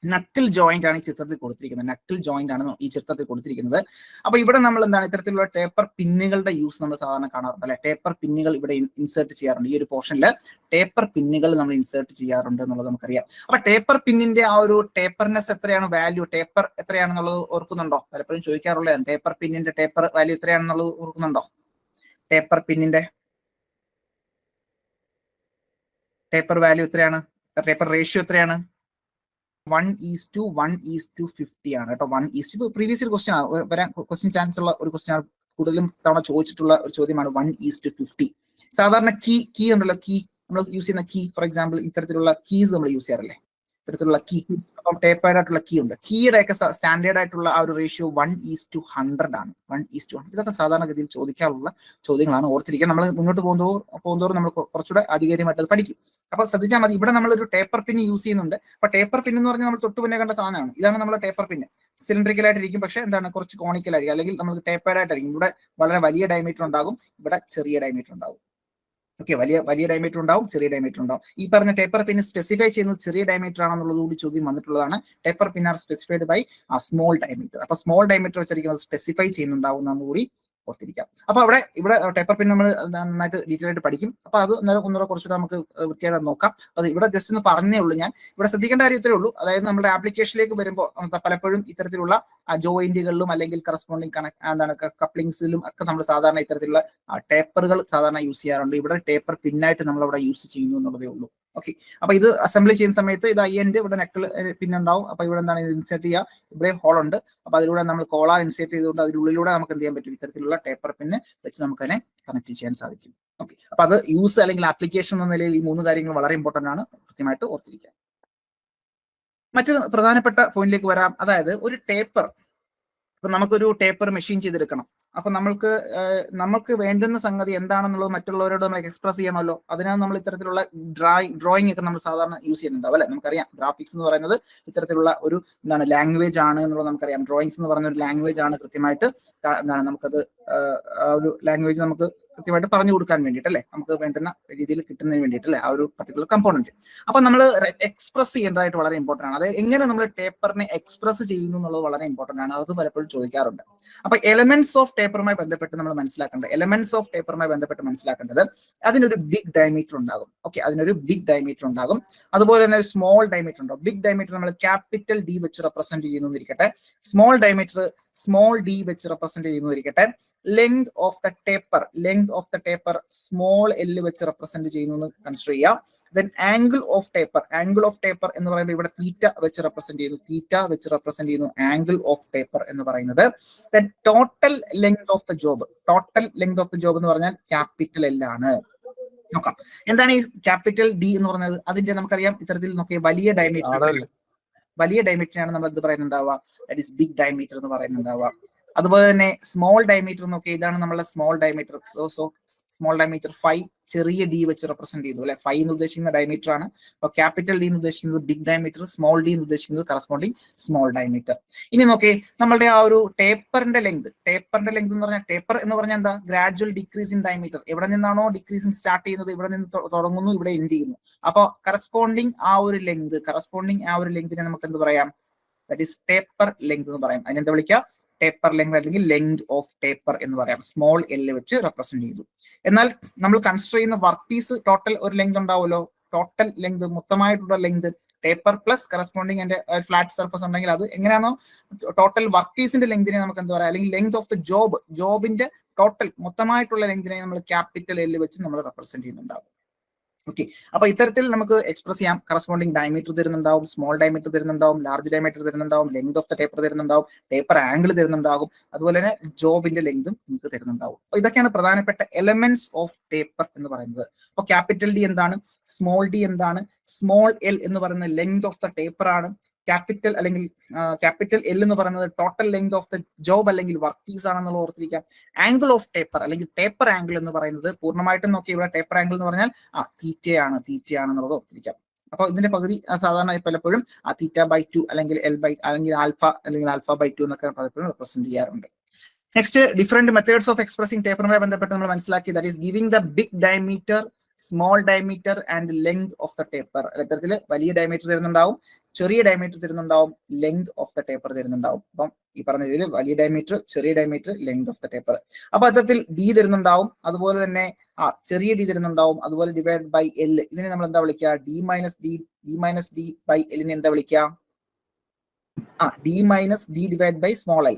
Speaker 1: നക്കിൾ ജോയിന്റ് ആണ് ഈ ചിത്രത്തിൽ കൊടുത്തിരിക്കുന്നത്. നക്കിൾ ജോയിന്റ് ആണ് ഈ ചിത്രത്തിൽ കൊടുത്തിരിക്കുന്നത്. അപ്പൊ ഇവിടെ നമ്മൾ എന്താണ് ഇത്തരത്തിലുള്ള ടേപ്പർ പിന്നുകളുടെ യൂസ് നമ്മൾ സാധാരണ കാണാറുണ്ട് അല്ലെ. ടേപ്പർ പിന്നുകൾ ഇവിടെ ഇൻസേർട്ട് ചെയ്യാറുണ്ട്. ഈ ഒരു പോർഷനിൽ ടേപ്പർ പിന്നുകൾ നമ്മൾ ഇൻസേർട്ട് ചെയ്യാറുണ്ട് എന്നുള്ളത് നമുക്കറിയാം. അപ്പൊ ടേപ്പർ പിന്നിന്റെ ആ ഒരു ടേപ്പർനെസ് എത്രയാണ്, വാല്യൂ ടേപ്പർ എത്രയാണെന്നുള്ളത് ഓർക്കുന്നുണ്ടോ? പലപ്പോഴും ചോദിക്കാറുള്ളതാണ്. ടേപ്പർ പിന്നിന്റെ ടേപ്പർ വാല്യൂ എത്രയാണെന്നുള്ളത് ഓർക്കുന്നുണ്ടോ? ടേപ്പർ പിന്നിന്റെ ടേപ്പർ വാല്യൂ എത്രയാണ്? ടേപ്പർ റേഷ്യോ എത്രയാണ്? 1:1:50 ആണ് കേട്ടോ. 1:, പ്രീവിയസ് ക്വസ്റ്റ്യൻ വരാൻ ക്വസ്റ്റ്യൻ ചാൻസ് ഉള്ള ഒരു ക്വസ്റ്റ്യൻ ആണ്, കൂടുതലും തവണ ചോദിച്ചിട്ടുള്ള ഒരു ചോദ്യമാണ് 1:50. സാധാരണ കീ ഉണ്ടല്ലോ, കീ നമ്മൾ യൂസ് ചെയ്യുന്ന കീ, ഫോർ എക്സാമ്പിൾ ഇത്തരത്തിലുള്ള കീസ് നമ്മൾ യൂസ് ചെയ്യാറില്ലേ, ഇത്തരത്തിലുള്ള കീ. അപ്പം ടേപ്പേർഡ് ആയിട്ടുള്ള കീ ഉണ്ട്. കീയുടെ ഒക്കെ സ്റ്റാൻഡേർഡ് ആയിട്ടുള്ള ആ ഒരു റേഷ്യോ 1:100 ആണ്. 1:100. ഇതൊക്കെ സാധാരണഗതിയിൽ ചോദിക്കാറുള്ള ചോദ്യങ്ങളാണ്, ഓർത്തിരിക്കുക. നമ്മൾ മുന്നോട്ട് പോകുന്നതോറും നമ്മൾ കുറച്ചുകൂടെ ആധികാരികമായിട്ട് അത് പഠിക്കും. അപ്പൊ ശ്രദ്ധിച്ചാൽ മതി. ഇവിടെ നമ്മളൊരു ടേപ്പർ പിൻ യൂസ് ചെയ്യുന്നുണ്ട്. അപ്പൊ ടേപ്പർ പിൻ എന്ന് പറഞ്ഞാൽ നമ്മൾ തൊട്ടു പിന്നെ കണ്ട സാധനമാണ്. ഇതാണ് നമ്മുടെ ടേപ്പർ പിൻ. സിലിണ്ടറിക്കൽ ആയിട്ടിരിക്കും, പക്ഷെ എന്താണ് കുറച്ച് കോണിക്കൽ ആയിരിക്കും, അല്ലെങ്കിൽ നമുക്ക് ടേപ്പേർഡ് ആയിട്ടായിരിക്കും. ഇവിടെ വളരെ വലിയ ഡയമീറ്റർ ഉണ്ടാകും, ഇവിടെ ചെറിയ ഡയമീറ്റർ ഉണ്ടാകും. ഓക്കെ, വലിയ ഡയമീറ്റർ ഉണ്ടാവും, ചെറിയ ഡയമീറ്റർ ഉണ്ടാവും. ഈ പറഞ്ഞ ടേപ്പർ പിൻ സ്പെസിഫൈ ചെയ്യുന്നത് ചെറിയ ഡയമീറ്റർ ആണെന്നുള്ളത് കൂടി ചോദ്യം വന്നിട്ടുള്ളതാണ്. Taper pin are specified by small diameter. അപ്പൊ സ്മോൾ ഡയമീറ്റർ വെച്ചിരിക്കുന്നത് സ്പെസിഫൈ ചെയ്യുന്നുണ്ടാവുന്ന കൂടി ഓർത്തിരിക്കാം. അപ്പൊ ഇവിടെ ടേപ്പർ പിൻ നമ്മൾ നന്നായിട്ട് ഡീറ്റെയിൽ ആയിട്ട് പഠിക്കും. അപ്പൊ അത് ഒന്നുകൂടെ കുറച്ചുകൂടെ നമുക്ക് വൃത്തിയായിട്ട് നോക്കാം. അത് ഇവിടെ ജസ്റ്റ് ഒന്ന് പറഞ്ഞേ ഉള്ളൂ. ഞാൻ ഇവിടെ ശ്രദ്ധിക്കേണ്ട കാര്യം ഇത്രേ ഉള്ളൂ. അതായത് നമ്മുടെ ആപ്ലിക്കേഷനിലേക്ക് വരുമ്പോൾ പലപ്പോഴും ഇത്തരത്തിലുള്ള ജോയിന്റുകളിലും അല്ലെങ്കിൽ കറസ്പോണ്ടിങ് കപ്ലിങ്സിലും ഒക്കെ നമ്മൾ സാധാരണ ഇത്തരത്തിലുള്ള ടേപ്പറുകൾ സാധാരണ യൂസ് ചെയ്യാറുണ്ട്. ഇവിടെ ടേപ്പർ പിന്നായിട്ട് നമ്മൾ അവിടെ യൂസ് ചെയ്യുന്നു എന്നുള്ളതേ ഉള്ളൂ. ഓക്കെ, അപ്പൊ ഇത് അസംബ്ലി ചെയ്യുന്ന സമയത്ത് ഇത് IN ഇവിടെ നെക്കിൾ പിന്നുണ്ടാവും. അപ്പൊ ഇവിടെ എന്താണ് ഇത് ഇൻസേർട്ട് ചെയ്യുക, ഇവിടെ ഹോൾ ഉണ്ട്. അപ്പൊ അതിലൂടെ നമ്മൾ കോളാർ ഇൻസേർട്ട് ചെയ്തുകൊണ്ട് അതിനുള്ളിലൂടെ നമുക്ക് എന്ത് ചെയ്യാൻ പറ്റും, ഇത്തരത്തിലുള്ള ടേപ്പർ പിന്ന് വെച്ച് നമുക്ക് അതിനെ കണക്ട് ചെയ്യാൻ സാധിക്കും. ഓക്കെ, അപ്പൊ അത് യൂസ് അല്ലെങ്കിൽ ആപ്ലിക്കേഷൻ എന്ന നിലയിൽ ഈ 3 കാര്യങ്ങൾ വളരെ ഇമ്പോർട്ടന്റ് ആണ്, കൃത്യമായിട്ട് ഓർത്തിരിക്കുക. മറ്റു പ്രധാനപ്പെട്ട പോയിന്റിലേക്ക് വരാം. അതായത് ഒരു ടേപ്പർ, ഇപ്പൊ നമുക്കൊരു ടേപ്പർ മെഷീൻ ചെയ്തെടുക്കണം. അപ്പൊ നമുക്ക് വേണ്ടുന്ന സംഗതി എന്താണെന്നുള്ളത് മറ്റുള്ളവരോട് നമ്മൾ എക്സ്പ്രസ് ചെയ്യണമല്ലോ. അതിനാണ് നമ്മൾ ഇത്തരത്തിലുള്ള ഡ്രോയിങ് ഒക്കെ നമ്മൾ സാധാരണ യൂസ് ചെയ്യുന്നുണ്ടാവും അല്ലെ. നമുക്കറിയാം ഗ്രാഫിക്സ് എന്ന് പറയുന്നത് ഇത്തരത്തിലുള്ള ഒരു ലാംഗ്വേജ് ആണ് എന്നുള്ളത് നമുക്കറിയാം. ഡ്രോയിങ്സ് എന്ന് പറയുന്ന ഒരു ലാംഗ്വേജ് ആണ്. കൃത്യമായിട്ട് നമുക്കത് ഒരു ലാംഗ്വേജ് നമുക്ക് കൃത്യമായിട്ട് പറഞ്ഞു കൊടുക്കാൻ വേണ്ടിയിട്ട് അല്ലെ, നമുക്ക് വേണ്ടുന്ന രീതിയിൽ കിട്ടുന്നതിന് വേണ്ടിയിട്ട് അല്ലെ, ആ ഒരു പർട്ടിക്കുലർ കമ്പോണന്റ്. അപ്പൊ നമ്മൾ എക്സ്പ്രസ് ചെയ്യേണ്ടതായിട്ട് വളരെ ഇമ്പോർട്ടന്റ് ആണ്. അത് എങ്ങനെ നമ്മൾ ടേപ്പറിനെ എക്സ്പ്രസ് ചെയ്യുന്നു എന്നുള്ളത് വളരെ ഇമ്പോർട്ടന്റ് ആണ്. അത് പലപ്പോഴും ചോദിക്കാറുണ്ട്. അപ്പൊ എലമെന്റ്സ് ഓഫ് ടേപ്പറുമായി ബന്ധപ്പെട്ട് നമ്മൾ മനസ്സിലാക്കേണ്ടത് അതിനൊരു ബിഗ് ഡയമീറ്റർ ഉണ്ടാകും. ഓക്കെ, അതിനൊരു ബിഗ് ഡയമീറ്റർ ഉണ്ടാകും. അതുപോലെ തന്നെ ഒരു സ്മോൾ ഡയമീറ്റർ ഉണ്ടാകും. ബിഗ് ഡയമീറ്റർ നമ്മൾ ക്യാപിറ്റൽ D വെച്ച് റെപ്രസെന്റ് ചെയ്യുന്നിരിക്കട്ടെ, സ്മോൾ ഡയമീറ്റർ സ്മോൾ d വെച്ച് റെപ്രസെന്റ് ചെയ്യുന്നിരിക്കട്ടെ. Length of the taper small l വെച്ച് റെപ്രസെന്റ് ചെയ്യുന്നു കൺസിഡർ ചെയ്യാം. ദെൻ ആംഗിൾ ഓഫ് ടേപ്പർ എന്ന് പറയുമ്പോൾ ഇവിടെ തീറ്റ വെച്ച് റെപ്രസെന്റ് ചെയ്യുന്നു ആംഗിൾ ഓഫ് ടേപ്പർ എന്ന് പറയുന്നത്. Then total length of the job എന്ന് പറഞ്ഞാൽ ക്യാപിറ്റൽ L ആണ്. നോക്കാം എന്താണ് ഈ ക്യാപിറ്റൽ D എന്ന് പറയുന്നത്. അതിന്റെ നമുക്കറിയാം ഇത്തരത്തിൽ നോക്കിയ വലിയ ഡയമീറ്ററാണ് നമ്മൾ എന്ത് പറയുന്നുണ്ടാവുക, ദാറ്റ് ഈസ് ബിഗ് ഡയമീറ്റർ എന്ന് പറയുന്നുണ്ടാവുക. അതുപോലെ തന്നെ സ്മോൾ ഡയമീറ്റർ നോക്കിയാൽ ഇതാണ് നമ്മളുടെ small diameter. So small diameter 5 ചെറിയ d വെച്ച് റെപ്രസെന്റ് ചെയ്തു അല്ലെ. 5 എന്ന് ഉദ്ദേശിക്കുന്ന ഡയമീറ്റർ ആണ്. അപ്പൊ ക്യാപിറ്റൽ D എന്ന് ഉദ്ദേശിക്കുന്നത് ബിഗ് ഡയമീറ്റർ, സ്മോൾ d എന്ന് ഉദ്ദേശിക്കുന്നത് കറസ്പോണ്ടിങ് സ്മോൾ ഡയമീറ്റർ. ഇനി നോക്കിയേ നമ്മളുടെ ആ ഒരു ടേപ്പറിന്റെ ലെങ്ത് എന്ന് പറഞ്ഞാൽ, ടേപ്പർ എന്ന് പറഞ്ഞാൽ എന്താ, ഗ്രാജുവൽ ഡിക്രീസ് ഇൻ ഡയമീറ്റർ. എവിടെ നിന്നാണോ ഡിക്രീസിങ് സ്റ്റാർട്ട് ചെയ്യുന്നത്, ഇവിടെ നിന്ന് തുടങ്ങുന്നു, ഇവിടെ എൻഡ് ചെയ്യുന്നു. അപ്പൊ കറസ്പോണ്ടിങ് ആ ഒരു ലെങ്തിനെ നമുക്ക് എന്ത് പറയാം, ദാറ്റ് ഈസ് ടേപ്പർ ലെങ്ത് എന്ന് പറയാം. അതിനെന്താ വിളിക്കാം, ടേപ്പർ ലെങ്ത് അല്ലെങ്കിൽ ലെങ്ത് ഓഫ് ടേപ്പർ എന്ന് പറയാം. സ്മോൾ l വെച്ച് റെപ്രസെന്റ് ചെയ്തു. എന്നാൽ നമ്മൾ കൺസിഡർ ചെയ്യുന്ന വർക്ക് പീസ് ടോട്ടൽ ഒരു ലെങ്ത് ഉണ്ടാവുമല്ലോ. ടോട്ടൽ ലെങ്ത്, മൊത്തമായിട്ടുള്ള ലെങ്ത്, ടേപ്പർ പ്ലസ് കറസ്പോണ്ടിങ് അതിന്റെ ഫ്ലാറ്റ് സർഫസ് ഉണ്ടെങ്കിൽ അത് എങ്ങനെയാണോ ടോട്ടൽ വർക്ക് പീസിന്റെ ലെങ്തിനെ നമുക്ക് എന്താ പറയാം, അല്ലെങ്കിൽ ലെങ്ത് ഓഫ് ദ ജോബിന്റെ ടോട്ടൽ മൊത്തമായിട്ടുള്ള ലെങ്തിനെ നമ്മൾ ക്യാപിറ്റൽ L വെച്ച് നമ്മൾ റെപ്രസെന്റ് ചെയ്യുന്നുണ്ടാവും. ഓക്കെ, അപ്പൊ ഇത്തരത്തിൽ നമുക്ക് എക്സ്പ്രസ് ചെയ്യാം. കറസ്പോണ്ടിങ് ഡയമീറ്റർ തരുന്നുണ്ടാവും, സ്മോൾ ഡയമീറ്റർ തരുന്നുണ്ടാവും, ലാർജ് ഡയമീറ്റർ തരുന്നുണ്ടാവും, ലെങ്ത് ഓഫ് ദ ടേപ്പർ തരുന്നുണ്ടാവും, ടേപ്പർ ആംഗിൾ തരുന്നുണ്ടാകും, അതുപോലെ തന്നെ ജോബിന്റെ ലെങ്തും നിങ്ങൾക്ക് തരുന്നുണ്ടാവും. അപ്പൊ ഇതൊക്കെയാണ് പ്രധാനപ്പെട്ട എലമെന്റ്സ് ഓഫ് ടേപ്പർ എന്ന് പറയുന്നത്. അപ്പൊ ക്യാപിറ്റൽ ഡി എന്താണ്, സ്മോൾ ഡി എന്താണ്, സ്മോൾ എൽ എന്ന് പറയുന്ന ലെങ്ത് ഓഫ് ദ ടേപ്പർ ആണ്, ക്യാപിറ്റൽ അല്ലെങ്കിൽ ക്യാപിറ്റൽ എൽ എന്ന് പറയുന്നത് total length of the job അല്ലെങ്കിൽ വർക്ക് പീസ് ആണെന്നുള്ള ഓർത്തിരിക്കാം. ആംഗിൾ ഓഫ് ടേപ്പർ അല്ലെങ്കിൽ ടേപ്പർ ആംഗിൾ എന്ന് പറയുന്നത് പൂർണ്ണമായിട്ടും നോക്കി ഇവിടെ ടേപ്പർ ആംഗിൾ എന്ന് പറഞ്ഞാൽ തീറ്റയാണെന്നുള്ളത് ഓർത്തിരിക്കാം. അപ്പൊ ഇതിന്റെ പകുതി സാധാരണ പലപ്പോഴും θ/2 അല്ലെങ്കിൽ അല്ലെങ്കിൽ ആൽഫ അല്ലെങ്കിൽ α/2 എന്നൊക്കെ പലപ്പോഴും റെപ്രസെന്റ് ചെയ്യാറുണ്ട്. Next, different methods of expressing ടേപ്പറുമായി ബന്ധപ്പെട്ട് നമ്മൾ മനസ്സിലാക്കി. That is giving the big diameter, small diameter and length of the taper. ഇത്തരത്തിൽ വലിയ ഡയമീറ്റർ തരുന്നുണ്ടാവും, ചെറിയ ഡയമീറ്റർ തരുന്നുണ്ടാവും, ലെങ്ത് ഓഫ് ദ ടേപ്പർ തരുന്നുണ്ടാവും. അപ്പം ഈ പറഞ്ഞ ഇതിൽ വലിയ ഡയമീറ്റർ, ചെറിയ diameter, length of the taper. അപ്പൊ അത്തരത്തിൽ ഡി തരുന്നുണ്ടാവും, അതുപോലെ തന്നെ ചെറിയ ഡി തരുന്നുണ്ടാവും, അതുപോലെ ഡിവൈഡ് ബൈ എൽ. ഇതിനെ നമ്മൾ എന്താ വിളിക്കുക, ഡി മൈനസ് ഡി ബൈ എല്ലിനെ എന്താ വിളിക്കുക, D minus D divide by small L.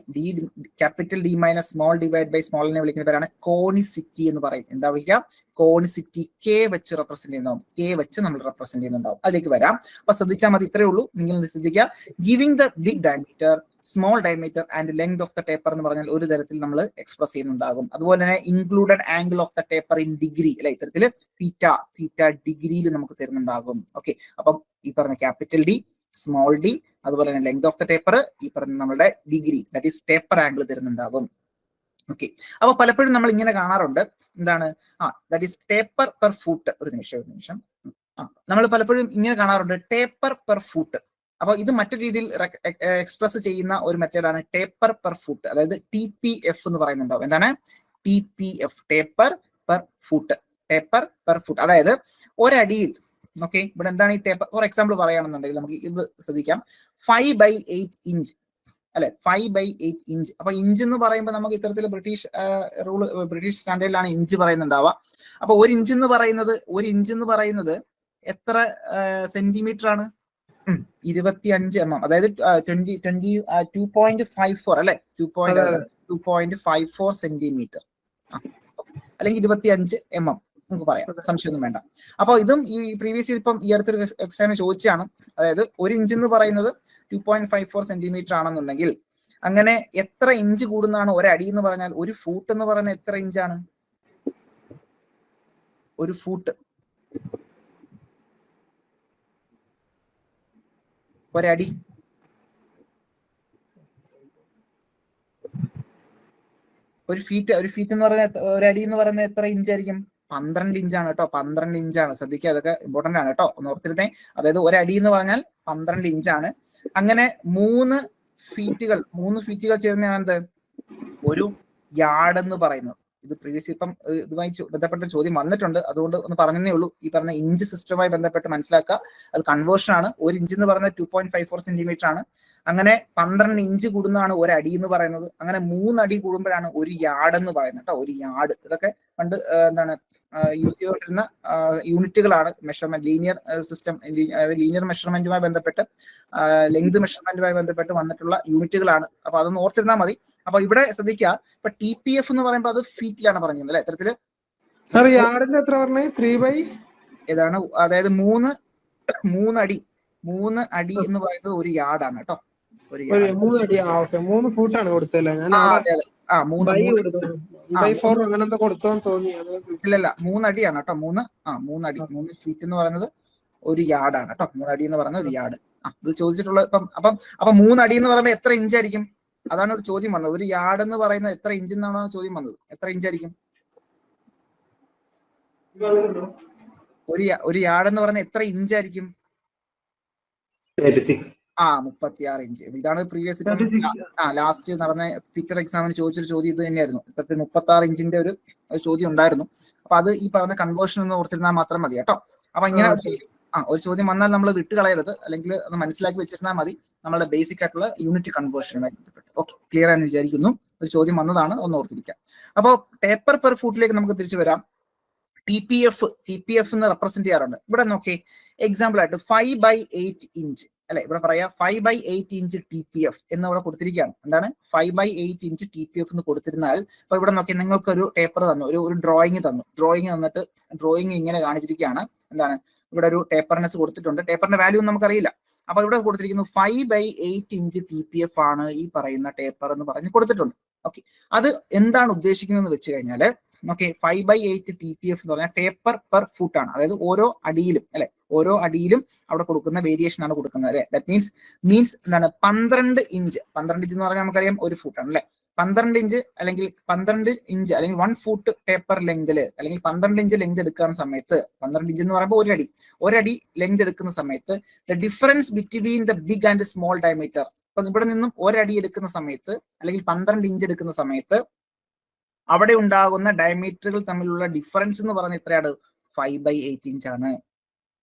Speaker 1: Capital D minus small divide by small എല്ലിനെ വിളിക്കുന്ന പേരാണ് കോണിസിറ്റി എന്ന് പറയും. എന്താ വിളിക്കുക, കോണിസിറ്റി. കെ വെച്ച് റെപ്രസെന്റ് ചെയ്യുന്നതാവും, കെ വെച്ച് നമ്മൾ റെപ്രസെന്റ് ചെയ്യുന്നുണ്ടാവും. അതിലേക്ക് വരാം. അപ്പൊ ശ്രദ്ധിച്ചാൽ മതി, ഇത്രയേ ഉള്ളൂ. നിങ്ങൾ ശ്രദ്ധിക്കുക, giving the big diameter, small diameter and length of the taper എന്ന് പറഞ്ഞാൽ ഒരു തരത്തിൽ നമ്മൾ എക്സ്പ്രസ് ചെയ്യുന്നുണ്ടാകും. അതുപോലെ തന്നെ included angle of the taper in degree, അല്ലെ, ഇത്തരത്തിൽ തീറ്റ ഡിഗ്രിയിൽ നമുക്ക് തരുന്നുണ്ടാകും. ഓക്കെ, അപ്പം ഈ പറഞ്ഞ ക്യാപിറ്റൽ ഡി, സ്മോൾ ഡി, അതുപോലെ തന്നെ ലെങ്ത് ഓഫ് ദ ടേപ്പർ, ഈ പറഞ്ഞ നമ്മുടെ degree, that is taper angle തരുന്നുണ്ടാകും. ഓക്കെ, അപ്പൊ പലപ്പോഴും നമ്മൾ ഇങ്ങനെ കാണാറുണ്ട്, എന്താണ്, that is taper per foot. ഒരു നിമിഷം നമ്മൾ പലപ്പോഴും ഇങ്ങനെ കാണാറുണ്ട്, ടേപ്പർ പെർ ഫൂട്ട്. അപ്പൊ ഇത് മറ്റൊരു രീതിയിൽ എക്സ്പ്രസ് ചെയ്യുന്ന ഒരു മെത്തേഡാണ് ടേപ്പർ പെർ ഫൂട്ട്, അതായത് TPF എന്ന് പറയുന്നുണ്ടാവും. എന്താണ് TPF, taper per foot, taper per foot. അതായത് ഒരടിയിൽ, ഓക്കെ, ഇവിടെ എന്താണ് ഈ ടേപ്പർ, ഫോർ എക്സാമ്പിൾ പറയുകയാണെന്നുണ്ടെങ്കിൽ നമുക്ക് ഇത് ശ്രദ്ധിക്കാം, 5/8 ഇഞ്ച്, അല്ലെ, 5/8 ഇഞ്ച്. അപ്പൊ ഇഞ്ച് എന്ന് പറയുമ്പോൾ നമുക്ക് ഇത്തരത്തിൽ ബ്രിട്ടീഷ് സ്റ്റാൻഡേർഡിലാണ് ഇഞ്ച് പറയുന്നുണ്ടാവുക. അപ്പൊ ഒരു ഇഞ്ച് എന്ന് പറയുന്നത് എത്ര സെന്റിമീറ്റർ ആണ്, 25 mm, അതായത് 2.54 അല്ലെ, 2.54 സെന്റിമീറ്റർ അല്ലെങ്കിൽ 25 mm നമുക്ക് പറയാം, സംശയമൊന്നും വേണ്ട. അപ്പൊ ഇതും ഈ പ്രീവിയസ് ഇപ്പം ഈ അടുത്തൊരു എക്സാമിന് ചോദിച്ചാണ്. അതായത് ഒരു ഇഞ്ച് എന്ന് പറയുന്നത് 2.54 സെന്റിമീറ്റർ ആണെന്നുണ്ടെങ്കിൽ അങ്ങനെ എത്ര ഇഞ്ച് കൂടുന്നതാണ് ഒരടി എന്ന് പറഞ്ഞാൽ? ഒരു ഫൂട്ട് എന്ന് പറയുന്നത് എത്ര ഇഞ്ചാണ്? ഒരു ഫൂട്ട്, ഒരടി, ഒരു ഫീറ്റ് എന്ന് പറയുന്നത്, ഒരടി എന്ന് പറയുന്നത് എത്ര ഇഞ്ചായിരിക്കും? 12 ഇഞ്ചാണ് കേട്ടോ, 12 ഇഞ്ചാണ്. ശ്രദ്ധിക്കുക, അതൊക്കെ ഇമ്പോർട്ടന്റ് ആണ് കേട്ടോ, ഒന്ന് ഓർത്തിരുന്നേ. അതായത് ഒരടി എന്ന് പറഞ്ഞാൽ 12 ഇഞ്ചാണ്. അങ്ങനെ 3 ഫീറ്റുകൾ ചേർന്നതാണ് എന്ത്, ഒരു യാർഡ് എന്ന് പറയുന്നത്. ഇത് പ്രീവിയസ് ഇപ്പം ഇതുമായി ബന്ധപ്പെട്ട ചോദ്യം വന്നിട്ടുണ്ട്, അതുകൊണ്ട് ഒന്ന് പറഞ്ഞതേ ഉള്ളൂ. ഈ പറഞ്ഞ ഇഞ്ച് സിസ്റ്റവുമായി ബന്ധപ്പെട്ട് മനസ്സിലാക്കുക, അത് കൺവേർഷൻ ആണ്. ഒരു ഇഞ്ച് എന്ന് പറയുന്നത് 2.54 സെന്റിമീറ്റർ ആണ്. അങ്ങനെ 12 ഇഞ്ച് കൂടുന്നതാണ് ഒരടി എന്ന് പറയുന്നത്. അങ്ങനെ 3 അടി കൂടുമ്പോഴാണ് ഒരു യാർഡ് എന്ന് പറയുന്നത് കേട്ടോ, ഒരു യാർഡ്. ഇതൊക്കെ പണ്ട് എന്താണ് യൂസ് ചെയ്തുകൊണ്ടിരുന്ന യൂണിറ്റുകളാണ്, മെഷർമെന്റ്, ലീനിയർ സിസ്റ്റം, അതായത് ലീനിയർ മെഷർമെന്റുമായി ബന്ധപ്പെട്ട്, ലെങ്ത് മെഷർമെന്റുമായി ബന്ധപ്പെട്ട് വന്നിട്ടുള്ള യൂണിറ്റുകളാണ്. അപ്പൊ അതൊന്ന് ഓർത്തിരുന്നാൽ മതി. അപ്പൊ ഇവിടെ ശ്രദ്ധിക്കുക, ഇപ്പൊ TPF എന്ന് പറയുമ്പോൾ അത് ഫീറ്റിലാണ് പറഞ്ഞത് അല്ലെ, ഇത്തരത്തില്. ഏതാണ്, അതായത് 3 അടി എന്ന് പറയുന്നത് ഒരു യാർഡാണ് കേട്ടോ, ഒരു യാർഡ്.
Speaker 2: 3 ഫൂട്ടാണ് കൊടുത്തല്ലേ?
Speaker 1: ഇല്ലല്ല, 3 അടിയാണ് കേട്ടോ, 3 അടി, 3 ഫീറ്റ് എന്ന് പറയുന്നത് ഒരു യാർഡാണ് കേട്ടോ. 3 അടി എന്ന് പറയുന്നത് ഒരു യാർഡ്. ഇത് ചോദിച്ചിട്ടുള്ളത്. അപ്പൊ 3 അടി എന്ന് പറയുമ്പോൾ എത്ര ഇഞ്ചായിരിക്കും? അതാണ് ഒരു ചോദ്യം വന്നത്. ഒരു യാർഡ് എന്ന് പറയുന്നത് എത്ര ഇഞ്ച് എന്നാണ് ചോദ്യം വന്നത്. എത്ര ഇഞ്ചായിരിക്കും ഒരു യാർഡ് എന്ന് പറയുന്നത്? എത്ര ഇഞ്ചായിരിക്കും? 36 ഇഞ്ച്. ഇതാണ് പ്രീവിയസ് ലാസ്റ്റ് നടന്ന ഫിറ്റർ എക്സാമിന് ചോദിച്ചൊരു ചോദ്യം ഇത് തന്നെയായിരുന്നു. 36 ഇഞ്ചിന്റെ ഒരു ചോദ്യം ഉണ്ടായിരുന്നു. അപ്പൊ അത് ഈ പറഞ്ഞ കൺവേർഷൻ എന്ന് ഓർത്തിരുന്നാൽ മാത്രം മതി കേട്ടോ. അപ്പൊ ഇങ്ങനെ ഒരു ചോദ്യം വന്നാൽ നമ്മൾ വിട്ടുകളയരുത്, അല്ലെങ്കിൽ അത് മനസ്സിലാക്കി വെച്ചിരുന്നാൽ മതി. നമ്മുടെ ബേസിക് ആയിട്ടുള്ള യൂണിറ്റ് കൺവേർഷനുമായി ബന്ധപ്പെട്ട്. ഓക്കെ, ക്ലിയർ ആണെന്ന് വിചാരിക്കുന്നു. ഒരു ചോദ്യം വന്നതാണ്, ഒന്ന് ഓർത്തിരിക്കാം. അപ്പോൾ ടേപ്പർ പെർ ഫൂട്ടിലേക്ക് നമുക്ക് തിരിച്ചു വരാം. TPF എന്ന് റെപ്രസെന്റ് ചെയ്യാറുണ്ട്. ഇവിടെ നോക്കി എക്സാമ്പിൾ ആയിട്ട് 5/8 ഇഞ്ച് അല്ലെ, ഇവിടെ പറയാ 5/8 ഇഞ്ച് TPF എന്ന് ഇവിടെ കൊടുത്തിരിക്കുകയാണ്. എന്താണ് 5/8 ഇഞ്ച് TPF എന്ന് കൊടുത്തിരുന്നാൽ, അപ്പൊ ഇവിടെ നോക്കി നിങ്ങൾക്ക് ഒരു പേപ്പർ തന്നു, ഒരു ഡ്രോയിങ് തന്നിട്ട് ഡ്രോയിങ് ഇങ്ങനെ കാണിച്ചിരിക്കുകയാണ്. എന്താണ് ഇവിടെ ഒരു ടേപ്പർനെസ് കൊടുത്തിട്ടുണ്ട്. ടേപ്പറിന്റെ വാല്യൂ ഒന്നും നമുക്കറിയില്ല. അപ്പൊ ഇവിടെ കൊടുത്തിരിക്കുന്നു 5/8 ഇഞ്ച് TPF ആണ് ഈ പറയുന്ന ടേപ്പർ എന്ന് പറഞ്ഞ് കൊടുത്തിട്ടുണ്ട്. ഓക്കെ, അത് എന്താണ് ഉദ്ദേശിക്കുന്നത് വെച്ച് കഴിഞ്ഞാല് ഓക്കെ 5/8 TPF എന്ന് പറഞ്ഞാൽ ടേപ്പർ പെർ ഫുട്ട് ആണ്. അതായത് ഓരോ അടിയിലും അല്ലെ, ഓരോ അടിയിലും അവിടെ കൊടുക്കുന്ന വേരിയേഷൻ ആണ് കൊടുക്കുന്നത് അല്ലെ. ദാറ്റ് മീൻസ് എന്താണ് 12 ഇഞ്ച് എന്ന് പറഞ്ഞാൽ നമുക്കറിയാം ഒരു ഫുട്ടാണ് അല്ലെ. 12 ഇഞ്ച് അല്ലെങ്കിൽ 12 ഇഞ്ച് അല്ലെങ്കിൽ 1 ഫുട്ട് ടേപ്പർ ലെങ്തിൽ അല്ലെങ്കിൽ 12 ഇഞ്ച് ലെങ്ത് എടുക്കുന്ന സമയത്ത് 12 ഇഞ്ച് എന്ന് പറയുമ്പോൾ ഒരടി ലെങ്ത് എടുക്കുന്ന സമയത്ത് the difference between the big and small diameter. അപ്പൊ ഇവിടെ നിന്നും ഒരടി എടുക്കുന്ന സമയത്ത് അല്ലെങ്കിൽ 12 ഇഞ്ച് എടുക്കുന്ന സമയത്ത് അവിടെ ഉണ്ടാകുന്ന ഡയമീറ്ററുകൾ തമ്മിലുള്ള ഡിഫറൻസ് എന്ന് പറയുന്നത് എത്രയാണ്? 5/8 ഇഞ്ചാണ്.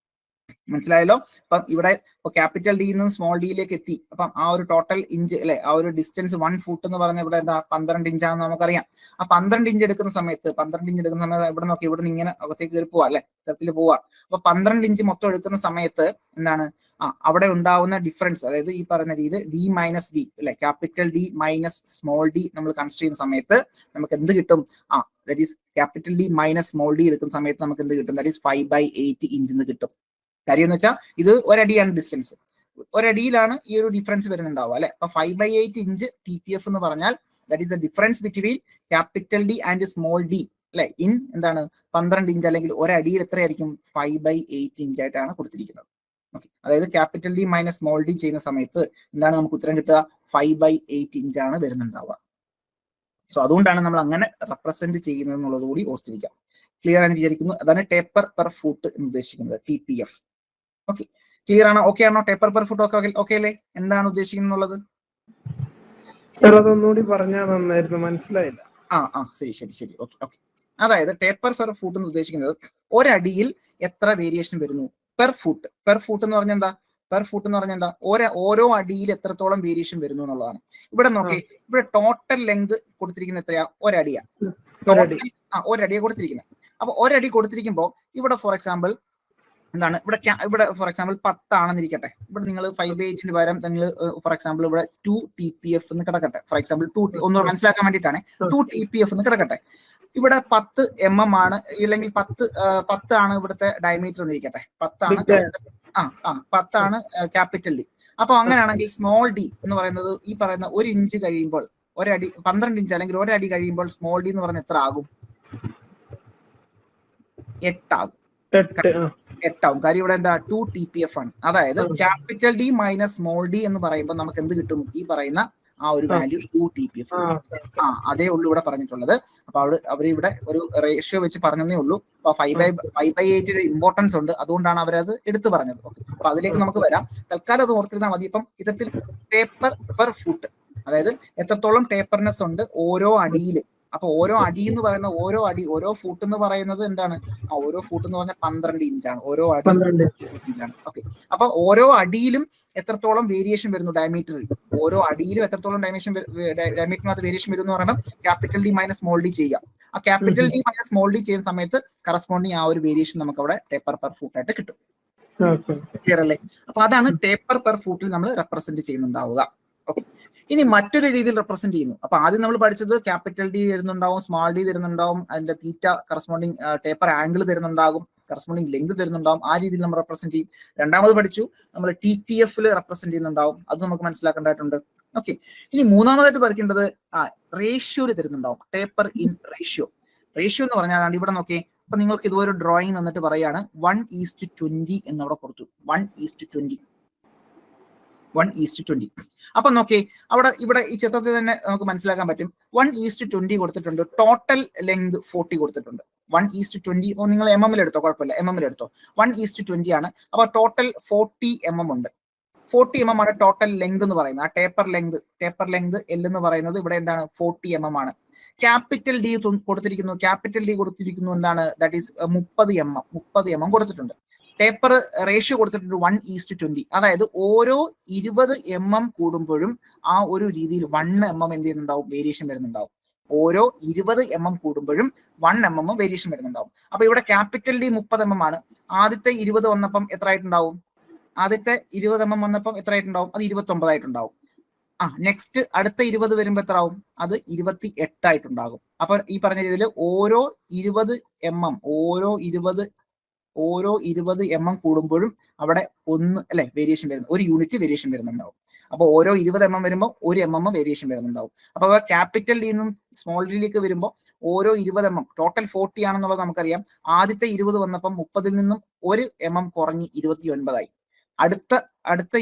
Speaker 1: മനസ്സിലായല്ലോ? അപ്പം ഇവിടെ ക്യാപിറ്റൽ ഡി നിന്ന് സ്മോൾ ഡിയിലേക്ക് എത്തി. അപ്പം ആ ഒരു ടോട്ടൽ ഇഞ്ച് അല്ലെ, ആ ഒരു ഡിസ്റ്റൻസ് 1 ഫുട്ട് എന്ന് പറഞ്ഞ ഇവിടെ എന്താ 12 ഇഞ്ചാണെന്ന് നമുക്കറിയാം. ആ 12 ഇഞ്ച് എടുക്കുന്ന സമയത്ത് ഇവിടെ നോക്കി, ഇവിടെ നിന്ന് ഇങ്ങനെ അകത്തേക്ക് കയറി പോവാ അല്ലെ, ഇത്തരത്തിൽ പോവാ. അപ്പൊ 12 ഇഞ്ച് മൊത്തം എടുക്കുന്ന സമയത്ത് എന്താണ് അവിടെ ഉണ്ടാവുന്ന ഡിഫറൻസ്, അതായത് ഈ പറയുന്ന രീതി ഡി മൈനസ് ഡി അല്ലെ, capital D minus small D നമ്മൾ കൺസിഡർ ചെയ്യുന്ന സമയത്ത് നമുക്ക് എന്ത് കിട്ടും? That is capital D minus small D എടുക്കുന്ന സമയത്ത് നമുക്ക് എന്ത് കിട്ടും? ദാറ്റ് ഈസ് 5/8 ഇഞ്ച് എന്ന് കിട്ടും. കാര്യം എന്ന് വെച്ചാൽ ഇത് ഒരടിയാണ് ഡിസ്റ്റൻസ്, ഒരടിയിലാണ് ഈ ഒരു ഡിഫറൻസ് വരുന്നുണ്ടാവുക അല്ലെ. അപ്പൊ 5/8 ഇഞ്ച് TPF എന്ന് പറഞ്ഞാൽ that is the difference between capital D and small D അല്ലെ ഇൻ എന്താണ് 12 ഇഞ്ച് അല്ലെങ്കിൽ ഒരടിയിൽ എത്രയായിരിക്കും? 5/8 ഇഞ്ച് ആയിട്ടാണ് കൊടുത്തിരിക്കുന്നത്. ഓക്കെ, അതായത് capital D minus small D ചെയ്യുന്ന സമയത്ത് എന്താണ് നമുക്ക് ഉത്തരം കിട്ടുക? 5/8 ഇഞ്ചാണ് വരുന്നുണ്ടാവുക. സോ അതുകൊണ്ടാണ് നമ്മൾ അങ്ങനെ റെപ്രസെന്റ് ചെയ്യുന്നത് എന്നുള്ളത് കൂടി ഓർത്തിരിക്കാം. ക്ലിയർ ആണെന്ന് വിചാരിക്കുന്നു. അതാണ് ടേപ്പർ പെർ ഫുട്ട് എന്ന് ഉദ്ദേശിക്കുന്നത്, TPF. ഓക്കെ, ക്ലിയർ ആണോ? ഓക്കെ ആണോ? ടേപ്പർ പെർ ഫുട്ട് ഓക്കെ അല്ലേ? എന്താണ് ഉദ്ദേശിക്കുന്നത്?
Speaker 2: സാർ അതൊന്നുകൂടി പറഞ്ഞാൽ നന്നായിരുന്നു, മനസ്സിലായില്ല.
Speaker 1: ശരി. ഓക്കെ. അതായത് ടേപ്പർ പെർ ഫുട്ട് എന്ന് ഉദ്ദേശിക്കുന്നത് ഒരടിയിൽ എത്ര വേരിയേഷൻ വരുന്നു പെർ ഫുട്ട്. എന്ന് പറഞ്ഞാൽ എന്താ? ഓരോ അടിയിൽ എത്രത്തോളം വേരിയേഷൻ വരുന്നു എന്നുള്ളതാണ്. ഇവിടെ നോക്കി, ഇവിടെ ടോട്ടൽ ലെങ്ത് കൊടുത്തിരിക്കുന്ന എത്രയാ? ഒരടിയാ. ഒരടിയെ കൊടുത്തിരിക്കുന്നത്. അപ്പൊ ഒരടി കൊടുത്തിരിക്കുമ്പോൾ ഇവിടെ ഫോർ എക്സാമ്പിൾ എന്താണ്, ഇവിടെ ഫോർ എക്സാമ്പിൾ 10 ആണെന്നിരിക്കട്ടെ. ഇവിടെ നിങ്ങൾ 5/8 പകരം നിങ്ങൾ ഫോർ എക്സാമ്പിൾ ഇവിടെ 2 TPF എന്ന് കിടക്കട്ടെ. ഫോർ എക്സാമ്പിൾ 2 ഒന്ന് മനസ്സിലാക്കാൻ വേണ്ടിയിട്ടാണ് 2 TPF എന്ന് കിടക്കട്ടെ. ഇവിടെ 10 mm ആണ്, ഇല്ലെങ്കിൽ 10 ആണ് ഇവിടുത്തെ ഡയമീറ്റർ എന്നിരിക്കട്ടെ. 10 ആണ് ക്യാപിറ്റൽ ഡി. അപ്പൊ അങ്ങനെയാണെങ്കിൽ സ്മോൾ ഡി എന്ന് പറയുന്നത് ഈ പറയുന്ന 1 ഇഞ്ച് കഴിയുമ്പോൾ, ഒരടി 12 ഇഞ്ച് അല്ലെങ്കിൽ ഒരടി കഴിയുമ്പോൾ സ്മോൾ ഡി എന്ന് പറയുന്നത് എത്ര ആകും? 8 ആകും. കാര്യം ഇവിടെ എന്താ 2 TPF ആണ്. അതായത് capital D minus small D എന്ന് പറയുമ്പോൾ നമുക്ക് എന്ത് കിട്ടും? ഈ പറയുന്ന ആ ഒരു വാല്യൂ 2 TPF. അതേ ഉള്ളൂ ഇവിടെ പറഞ്ഞിട്ടുള്ളത്. അപ്പൊ അവരിവിടെ ഒരു റേഷ്യോ വെച്ച് പറഞ്ഞതേ ഉള്ളൂ. അപ്പൊ 5/8 ഇമ്പോർട്ടൻസ് ഉണ്ട്, അതുകൊണ്ടാണ് അവരത് എടുത്തു പറഞ്ഞത്. അപ്പൊ അതിലേക്ക് നമുക്ക് വരാം. തൽക്കാലം അത് ഓർത്തിരുന്നാൽ മതി. ഇപ്പം ഇത്തരത്തിൽ ടേപ്പർ പെർ ഫുട്ട്, അതായത് എത്രത്തോളം ടേപ്പർനെസ് ഉണ്ട് ഓരോ അടിയിലും. അപ്പൊ ഓരോ അടി എന്ന് പറയുന്ന ഓരോ ഫുട്ട് എന്ന് പറയുന്നത് എന്താണ്? ഓരോ ഫുട്ട് എന്ന് പറഞ്ഞാൽ 12 ഇഞ്ചാണ്. ഓരോ അടി 12 ഇഞ്ചാണ്. ഓക്കെ, അപ്പൊ ഓരോ അടിയിലും എത്രത്തോളം വേരിയേഷൻ വരുന്നു ഡയമീറ്ററിൽ, ഓരോ അടിയിലും എത്രത്തോളം ഡയമീറ്ററിനകത്ത് വേരിയേഷൻ വരും എന്ന് പറയുമ്പോൾ capital D minus small D ചെയ്യുക. ആ capital D minus small D ചെയ്യുന്ന സമയത്ത് കറസ്പോണ്ടിങ് ആ ഒരു വേരിയേഷൻ നമുക്ക് അവിടെ ടേപ്പർ പെർ ഫുട്ട് ആയിട്ട് കിട്ടും. ക്ലിയർ അല്ലേ? അപ്പൊ അതാണ് ടേപ്പർ പെർ ഫുട്ടിൽ നമ്മൾ റെപ്രസെന്റ് ചെയ്യുന്നുണ്ടാവുക. ഓക്കെ, ഇനി മറ്റൊരു രീതിയിൽ റെപ്രസെന്റ് ചെയ്യുന്നു. അപ്പൊ ആദ്യം നമ്മൾ പഠിച്ചത് ക്യാപിറ്റൽ ഡി തരുന്നുണ്ടാവും, സ്മാൾ ഡി തരുന്നുണ്ടാവും, അതിന്റെ തീറ്റ കറസ്പോണ്ടിങ് ടേപ്പർ ആംഗിൾ തരുന്നുണ്ടാകും, കറസ്പോണ്ടിങ് ലെങ്ത് തരുന്നുണ്ടാവും. ആ രീതിയിൽ നമ്മൾ റെപ്രസെന്റ് ചെയ്യും. രണ്ടാമത് പഠിച്ചു നമ്മൾ TPF റെപ്രസെന്റ് ചെയ്യുന്നുണ്ടാവും. അത് നമുക്ക് മനസ്സിലാക്കേണ്ടതായിട്ടുണ്ട്. ഓക്കെ, ഇനി മൂന്നാമതായിട്ട് പഠിക്കേണ്ടത് റേഷ്യോയിൽ തരുന്നുണ്ടാവും. ടേപ്പർ ഇൻ റേഷ്യോ എന്ന് പറഞ്ഞാൽ ഇവിടെ നോക്കി. അപ്പൊ നിങ്ങൾക്ക് ഇതുപോലെ ഡ്രോയിങ് തന്നിട്ട് പറയാണ് 1:20 എന്നവിടെ കൊടുത്തു. 1:20. അപ്പൊ നോക്കി, ഇവിടെ ഈ ചിത്രത്തിൽ തന്നെ നമുക്ക് മനസ്സിലാക്കാൻ പറ്റും. 1:20 കൊടുത്തിട്ടുണ്ട്. ടോട്ടൽ ലെങ്ത് 40 കൊടുത്തിട്ടുണ്ട്. 1:20 നിങ്ങൾ MM എടുത്തോ, കുഴപ്പമില്ല, MM എടുത്തോ. 1:20 ആണ്. അപ്പൊ ടോട്ടൽ 40 mm ഉണ്ട്. 40 mm ആണ് ടോട്ടൽ ലെങ്ത് എന്ന് പറയുന്നത്. ആ ടേപ്പർ ലെങ്ത് L എന്ന് പറയുന്നത് ഇവിടെ എന്താണ്? 40 mm ആണ്. ക്യാപിറ്റൽ ഡി കൊടുത്തിരിക്കുന്നു എന്താണ്? ദാറ്റ് ഈസ് 30 mm കൊടുത്തിട്ടുണ്ട്. ടേപ്പർ റേഷ്യോ കൊടുത്തിട്ടുണ്ട് 1:20. അതായത് ഓരോ 20 mm കൂടുമ്പോഴും ആ ഒരു രീതിയിൽ 1 mm എന്ത് ചെയ്യുന്നുണ്ടാവും? വേരിയേഷൻ വരുന്നുണ്ടാവും. ഓരോ 20 mm കൂടുമ്പോഴും 1 mm വേരിയേഷൻ വരുന്നുണ്ടാവും. അപ്പൊ ഇവിടെ ക്യാപിറ്റൽ ഡി 30 mm ആണ്. ആദ്യത്തെ 20 വന്നപ്പം എത്ര ആയിട്ടുണ്ടാവും? അത് 29 ആയിട്ടുണ്ടാവും. നെക്സ്റ്റ് അടുത്ത 20 വരുമ്പോൾ എത്ര ആവും? അത് 28 ആയിട്ടുണ്ടാകും. അപ്പൊ ഈ പറഞ്ഞ രീതിയിൽ ഓരോ 20 mm ഓരോ 20 mm കൂടുമ്പോഴും അവിടെ അല്ലെ വേരിയേഷൻ വരുന്നു, ഒരു യൂണിറ്റ് വേരിയേഷൻ വരുന്നുണ്ടാവും. അപ്പൊ ഓരോ 20 mm വരുമ്പോൾ 1 mm വേരിയേഷൻ വരുന്നുണ്ടാവും. അപ്പൊ ക്യാപിറ്റൽ ഡി നിന്നും സ്മോൾ ഡിയിലേക്ക് വരുമ്പോൾ ഓരോ 20 mm ടോട്ടൽ 40 ആണെന്നുള്ളത് നമുക്കറിയാം. ആദ്യത്തെ 20 വന്നപ്പം 30 നിന്നും 1 mm കുറഞ്ഞ് 29 ആയി. അടുത്ത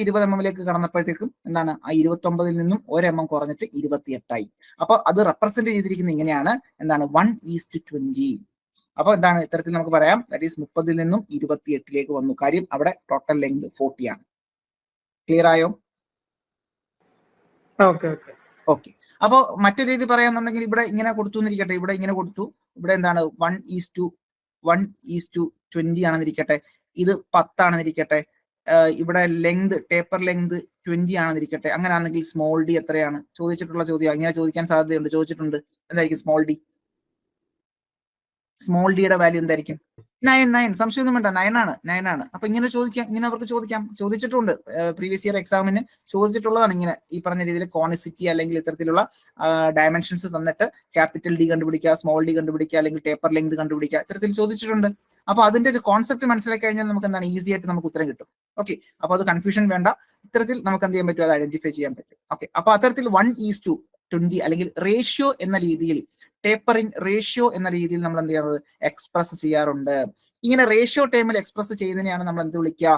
Speaker 1: 20 mm കടന്നപ്പോഴത്തേക്കും എന്താണ്, ആ 29 നിന്നും 1 mm കുറഞ്ഞിട്ട് 28 ആയി. അപ്പൊ അത് റെപ്രസെന്റ് ചെയ്തിരിക്കുന്നത് ഇങ്ങനെയാണ്, എന്താണ് 1:20. അപ്പൊ എന്താണ്, ഇത്തരത്തിൽ നമുക്ക് പറയാം ദാറ്റ് ഈസ് 30 നിന്നും 28 വന്നു. കാര്യം അവിടെ ടോട്ടൽ ലെങ്ത് 40 ആണ്. ക്ലിയർ ആയോ? ഓക്കെ. അപ്പൊ മറ്റൊരു രീതി പറയാന്നുണ്ടെങ്കിൽ ഇവിടെ ഇങ്ങനെ കൊടുത്തു എന്നിരിക്കട്ടെ, ഇവിടെ ഇങ്ങനെ കൊടുത്തു, ഇവിടെ എന്താണ് 1:20 ആണെന്നിരിക്കട്ടെ, ഇത് 10 ആണെന്നിരിക്കട്ടെ, ഇവിടെ ലെങ്ത് ടേപ്പർ ലെങ്ത് 20 ആണെന്നിരിക്കട്ടെ. അങ്ങനെ ആണെങ്കിൽ സ്മോൾ ഡി എത്രയാണ് ചോദിച്ചിട്ടുള്ള ചോദ്യം, ഇങ്ങനെ ചോദിക്കാൻ സാധ്യതയുണ്ട്, ചോദിച്ചിട്ടുണ്ട്. എന്തായിരിക്കും സ്മോൾ ഡി? സ്മോൾ ഡിയുടെ വാല്യൂ എന്തായിരിക്കും? 9. സംശയമൊന്നും വേണ്ട, 9 ആണ്. അപ്പൊ ഇങ്ങനെ ചോദിക്കാം, ഇങ്ങനെ അവർക്ക് ചോദിച്ചിട്ടുണ്ട്. പ്രീവിയസ് ഇയർ എക്സാമിന് ചോദിച്ചിട്ടുള്ളതാണ് ഇങ്ങനെ, ഈ പറഞ്ഞ രീതിയിൽ കോണിസിറ്റി അല്ലെങ്കിൽ ഇത്തരത്തിലുള്ള ഡയമെൻഷൻസ് തന്നിട്ട് ക്യാപിറ്റൽ ഡി കണ്ടുപിടിക്കുക, സ്മോൾ ഡി കണ്ടുപിടിക്കുക, അല്ലെങ്കിൽ ടേപ്പർ ലെങ്ത് കണ്ടുപിടിക്കുക, ഇത്തരത്തിൽ ചോദിച്ചിട്ടുണ്ട്. അപ്പൊ അതിന്റെ ഒരു കോൺസെപ്റ്റ് മനസ്സിലാക്കി കഴിഞ്ഞാൽ നമുക്ക് എന്താണ്, ഈസി ആയിട്ട് നമുക്ക് ഉത്തരം കിട്ടും. ഓക്കെ, അപ്പൊ അത് കൺഫ്യൂഷൻ വേണ്ട, ഇത്തരത്തിൽ നമുക്ക് എന്ത് ചെയ്യാൻ പറ്റും, അത് ഐഡന്റിഫൈ ചെയ്യാൻ പറ്റും. ഓക്കെ, അപ്പൊ അത്തരത്തിൽ 1:20 അല്ലെങ്കിൽ റേഷ്യോ എന്ന രീതിയിൽ, ടേപ്പറിംഗ് റേഷ്യോ എന്ന രീതിയിൽ നമ്മൾ എന്ത് ചെയ്യാറുണ്ട്, എക്സ്പ്രസ് ചെയ്യാറുണ്ട്. ഇങ്ങനെ റേഷ്യോ ടേമിൽ എക്സ്പ്രസ് ചെയ്യുന്നതിനെയാണ് നമ്മൾ എന്ത് വിളിക്കുക,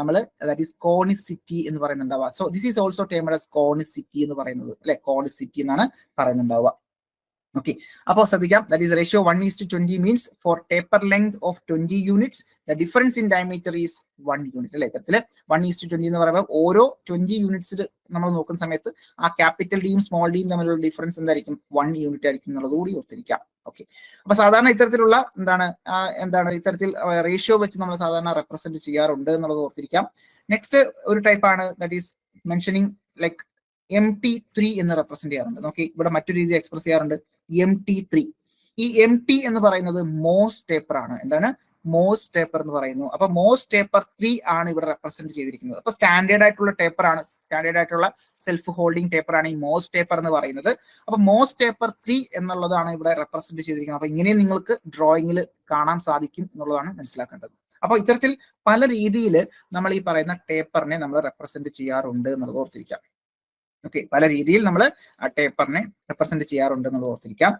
Speaker 1: നമ്മൾ ദാറ്റ് ഈസ് കോണിസിറ്റി എന്ന് പറയുന്നുണ്ടാവുക. So this is also termed as conicity എന്ന് പറയുന്നത്, അല്ലെ, കോണിസിറ്റി എന്നാണ് പറയുന്നുണ്ടാവുക. ഓക്കെ, അപ്പോൾ ശ്രദ്ധിക്കാം, that is ratio 1:20 means for taper length of 20 units the difference in diameter is 1 unit. അല്ലെ, ഇത്തരത്തില് 1:20 എന്ന് പറയുമ്പോൾ ഓരോ 20 യൂണിറ്റ്സിൽ നമ്മൾ നോക്കുന്ന സമയത്ത് ആ ക്യാപിറ്റൽ ഡിയും സ്മോൾ ഡിയും തമ്മിലുള്ള ഡിഫറൻസ് എന്തായിരിക്കും, 1 യൂണിറ്റ് ആയിരിക്കും എന്നുള്ളത് കൂടി ഓർത്തിരിക്കാം. ഓക്കെ, അപ്പൊ സാധാരണ ഇത്തരത്തിലുള്ള എന്താണ് ഇത്തരത്തിൽ റേഷ്യോ വെച്ച് നമ്മൾ സാധാരണ റെപ്രസെന്റ് ചെയ്യാറുണ്ട് എന്നുള്ളത് ഓർത്തിരിക്കാം. നെക്സ്റ്റ് ഒരു ടൈപ്പ് ആണ് that is mentioning like MT3 എന്ന് റെപ്രസെന്റ് ചെയ്യാറുണ്ട്. നോക്കി, ഇവിടെ മറ്റൊരു രീതി എക്സ്പ്രസ് ചെയ്യാറുണ്ട്, MT3. ഈ MT എന്ന് പറയുന്നത് മോസ് ടേപ്പർ ആണ്. എന്താണ് മോസ് ടേപ്പർ എന്ന് പറയുന്നു. അപ്പൊ മോസ് ടേപ്പർ 3 ആണ് ഇവിടെ റെപ്രസെന്റ് ചെയ്തിരിക്കുന്നത്. അപ്പൊ സ്റ്റാൻഡേർഡ് ആയിട്ടുള്ള ടേപ്പർ ആണ്, സ്റ്റാൻഡേർഡ് ആയിട്ടുള്ള സെൽഫ് ഹോൾഡിംഗ് ടേപ്പർ ആണ് ഈ മോസ് ടേപ്പർ എന്ന് പറയുന്നത്. അപ്പൊ മോസ് ടേപ്പർ 3 എന്നുള്ളതാണ് ഇവിടെ റെപ്രസെന്റ് ചെയ്തിരിക്കുന്നത്. അപ്പൊ ഇങ്ങനെ നിങ്ങൾക്ക് ഡ്രോയിങ്ങിൽ കാണാൻ സാധിക്കും എന്നുള്ളതാണ് മനസ്സിലാക്കേണ്ടത്. അപ്പൊ ഇത്തരത്തിൽ പല രീതിയിൽ നമ്മൾ ഈ പറയുന്ന ടേപ്പറിനെ നമ്മൾ റെപ്രസെന്റ് ചെയ്യാറുണ്ട് എന്നുള്ളത് ഓർത്തിരിക്കാം. ഓക്കെ, പല രീതിയിൽ നമ്മൾ ആ ടേപ്പറിനെ റെപ്രസെന്റ് ചെയ്യാറുണ്ട് എന്നുള്ളത് ഓർത്തിരിക്കാം.